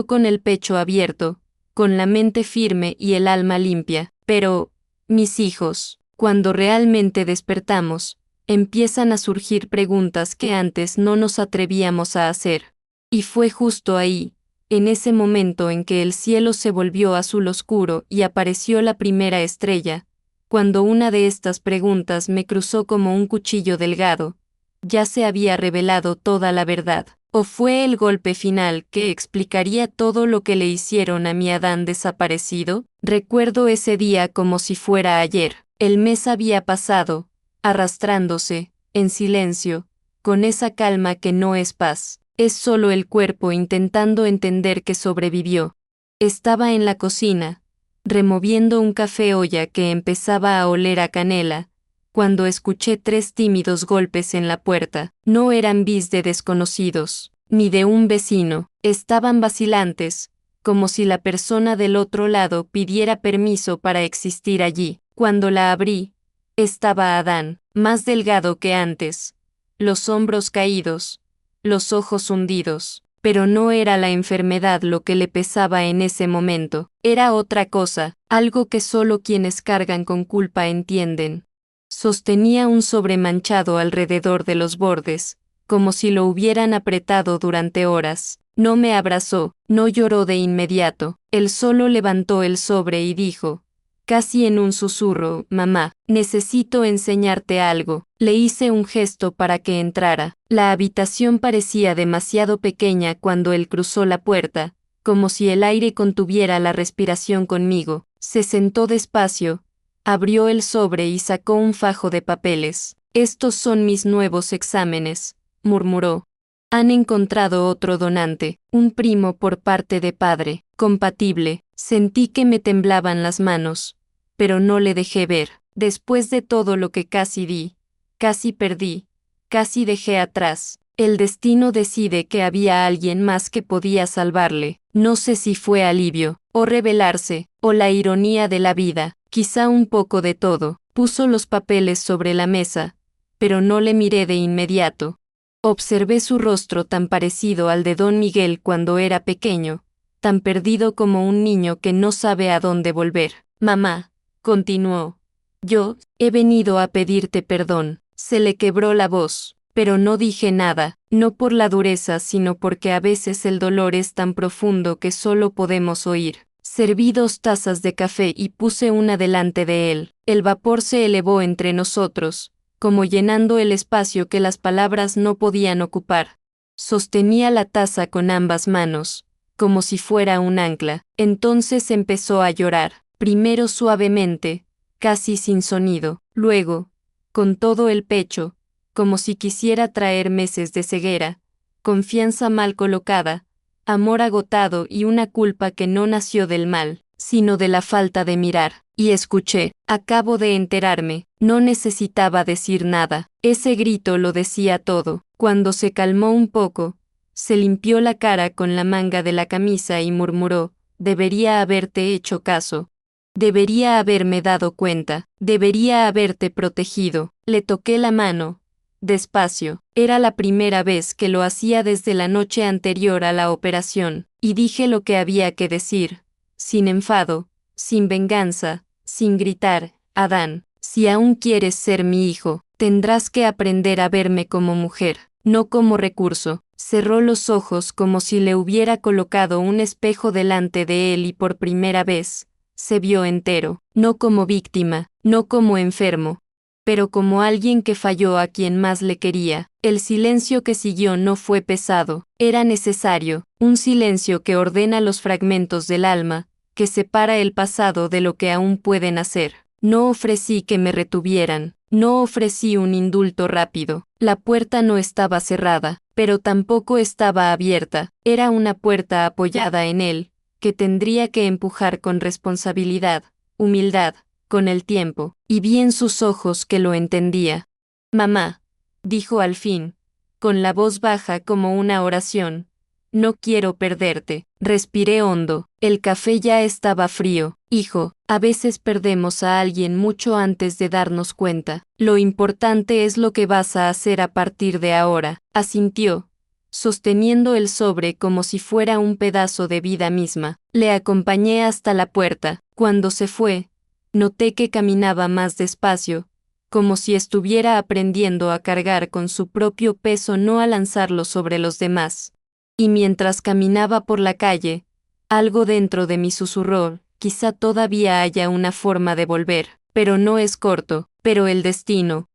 con el pecho abierto, con la mente firme y el alma limpia. Pero, mis hijos, cuando realmente despertamos, empiezan a surgir preguntas que antes no nos atrevíamos a hacer. Y fue justo ahí, en ese momento en que el cielo se volvió azul oscuro y apareció la primera estrella, cuando una de estas preguntas me cruzó como un cuchillo delgado. Ya se había revelado toda la verdad. ¿O fue el golpe final que explicaría todo lo que le hicieron a mi Adán desaparecido? Recuerdo ese día como si fuera ayer. El mes había pasado, arrastrándose, en silencio, con esa calma que no es paz. es solo el cuerpo intentando entender que sobrevivió. Estaba en la cocina, removiendo un café olla que empezaba a oler a canela, cuando escuché 3 tímidos golpes en la puerta. No eran bis de desconocidos, ni de un vecino, estaban vacilantes, como si la persona del otro lado pidiera permiso para existir allí. Cuando la abrí, estaba Adán, más delgado que antes, los hombros caídos, los ojos hundidos. Pero no era la enfermedad lo que le pesaba en ese momento, era otra cosa, algo que solo quienes cargan con culpa entienden. Sostenía un sobre manchado alrededor de los bordes, como si lo hubieran apretado durante horas. No me abrazó, no lloró de inmediato, él solo levantó el sobre y dijo, casi en un susurro, mamá, necesito enseñarte algo. Le hice un gesto para que entrara. La habitación parecía demasiado pequeña cuando él cruzó la puerta, como si el aire contuviera la respiración conmigo. Se sentó despacio, abrió el sobre y sacó un fajo de papeles. Estos son mis nuevos exámenes, murmuró. Han encontrado otro donante, un primo por parte de padre, compatible. Sentí que me temblaban las manos, pero no le dejé ver. Después de todo lo que casi di, casi perdí, casi dejé atrás, el destino decide que había alguien más que podía salvarle. No sé si fue alivio, o rebelarse, o la ironía de la vida, quizá un poco de todo. Puso los papeles sobre la mesa, pero no le miré de inmediato. Observé su rostro tan parecido al de don Miguel cuando era pequeño, tan perdido como un niño que no sabe a dónde volver. Mamá, continuó, yo he venido a pedirte perdón. Se le quebró la voz, pero no dije nada, no por la dureza sino porque a veces el dolor es tan profundo que solo podemos oír. Serví 2 tazas de café y puse una delante de él. El vapor se elevó entre nosotros, como llenando el espacio que las palabras no podían ocupar. Sostenía la taza con ambas manos, como si fuera un ancla. Entonces empezó a llorar, primero suavemente, casi sin sonido, luego, con todo el pecho, como si quisiera traer meses de ceguera, confianza mal colocada, amor agotado y una culpa que no nació del mal, sino de la falta de mirar. Y escuché, acabo de enterarme, no necesitaba decir nada, ese grito lo decía todo. Cuando se calmó un poco, se limpió la cara con la manga de la camisa y murmuró, debería haberte hecho caso. Debería haberme dado cuenta, debería haberte protegido. Le toqué la mano, despacio, era la primera vez que lo hacía desde la noche anterior a la operación, y dije lo que había que decir, sin enfado, sin venganza, sin gritar, Adán, si aún quieres ser mi hijo, tendrás que aprender a verme como mujer, no como recurso. Cerró los ojos como si le hubiera colocado un espejo delante de él y por primera vez, se vio entero, no como víctima, no como enfermo, pero como alguien que falló a quien más le quería. El silencio que siguió no fue pesado, era necesario, un silencio que ordena los fragmentos del alma, que separa el pasado de lo que aún puede nacer. No ofrecí que me retuvieran, no ofrecí un indulto rápido. La puerta no estaba cerrada, pero tampoco estaba abierta, era una puerta apoyada en él, que tendría que empujar con responsabilidad, humildad, con el tiempo, y vi en sus ojos que lo entendía. Mamá, dijo al fin, con la voz baja como una oración, no quiero perderte. Respiré hondo, el café ya estaba frío. Hijo, a veces perdemos a alguien mucho antes de darnos cuenta. Lo importante es lo que vas a hacer a partir de ahora, asintió, sosteniendo el sobre como si fuera un pedazo de vida misma. Le acompañé hasta la puerta. Cuando se fue, noté que caminaba más despacio, como si estuviera aprendiendo a cargar con su propio peso, no a lanzarlo sobre los demás. Y mientras caminaba por la calle, algo dentro de mí susurró, quizá todavía haya una forma de volver, pero no es corto. Pero el destino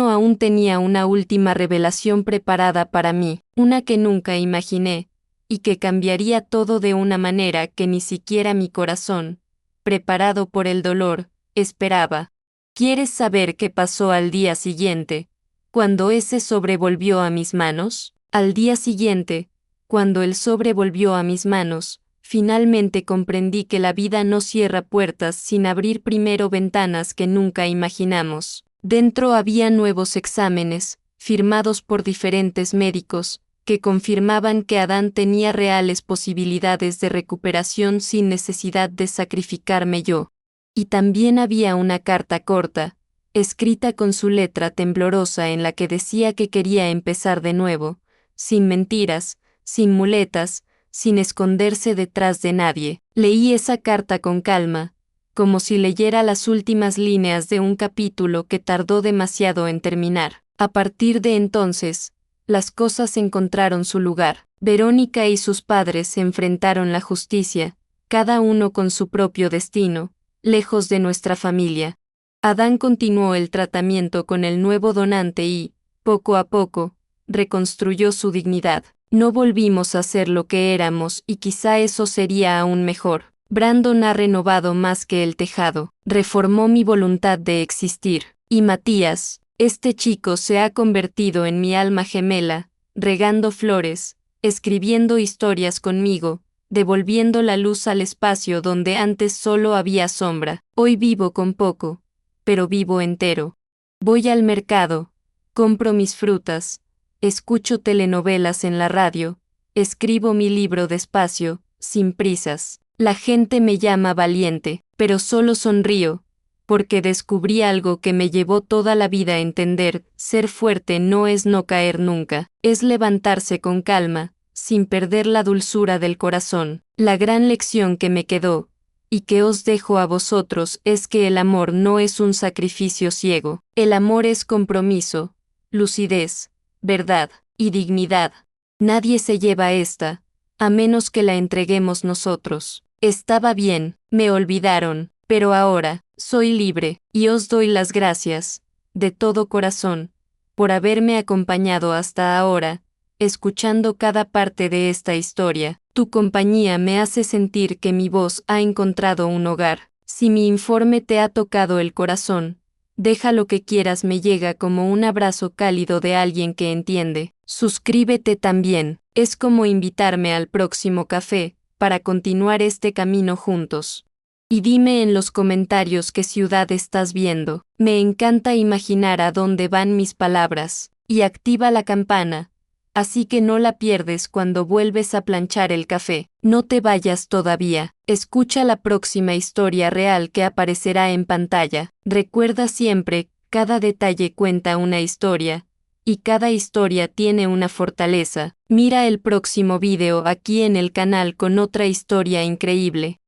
aún tenía una última revelación preparada para mí, una que nunca imaginé, y que cambiaría todo de una manera que ni siquiera mi corazón, preparado por el dolor, esperaba. ¿Quieres saber qué pasó al día siguiente, cuando ese sobre volvió a mis manos? Al día siguiente, cuando el sobre volvió a mis manos, finalmente comprendí que la vida no cierra puertas sin abrir primero ventanas que nunca imaginamos. Dentro había nuevos exámenes, firmados por diferentes médicos, que confirmaban que Adán tenía reales posibilidades de recuperación sin necesidad de sacrificarme yo. Y también había una carta corta, escrita con su letra temblorosa en la que decía que quería empezar de nuevo, sin mentiras, sin muletas, sin esconderse detrás de nadie. Leí esa carta con calma, como si leyera las últimas líneas de un capítulo que tardó demasiado en terminar. A partir de entonces, las cosas encontraron su lugar. Verónica y sus padres se enfrentaron la justicia, cada uno con su propio destino, lejos de nuestra familia. Adán continuó el tratamiento con el nuevo donante y, poco a poco, reconstruyó su dignidad. No volvimos a ser lo que éramos y quizá eso sería aún mejor. Brandon ha renovado más que el tejado, reformó mi voluntad de existir. Y Matías, este chico se ha convertido en mi alma gemela, regando flores, escribiendo historias conmigo, devolviendo la luz al espacio donde antes solo había sombra. Hoy vivo con poco, pero vivo entero. Voy al mercado, compro mis frutas, escucho telenovelas en la radio, escribo mi libro despacio, sin prisas. La gente me llama valiente, pero solo sonrío, porque descubrí algo que me llevó toda la vida a entender: ser fuerte no es no caer nunca, es levantarse con calma, sin perder la dulzura del corazón. La gran lección que me quedó, y que os dejo a vosotros, es que el amor no es un sacrificio ciego. El amor es compromiso, lucidez, verdad y dignidad. Nadie se lleva esta, a menos que la entreguemos nosotros. Estaba bien, me olvidaron, pero ahora, soy libre, y os doy las gracias, de todo corazón, por haberme acompañado hasta ahora, escuchando cada parte de esta historia. Tu compañía me hace sentir que mi voz ha encontrado un hogar. Si mi informe te ha tocado el corazón, deja lo que quieras, me llega como un abrazo cálido de alguien que entiende. Suscríbete también, es como invitarme al próximo café, para continuar este camino juntos. Y dime en los comentarios qué ciudad estás viendo. Me encanta imaginar a dónde van mis palabras. Y activa la campana, así que no la pierdes cuando vuelves a planchar el café. No te vayas todavía. Escucha la próxima historia real que aparecerá en pantalla. Recuerda siempre, cada detalle cuenta una historia, y cada historia tiene una fortaleza. Mira el próximo video aquí en el canal con otra historia increíble.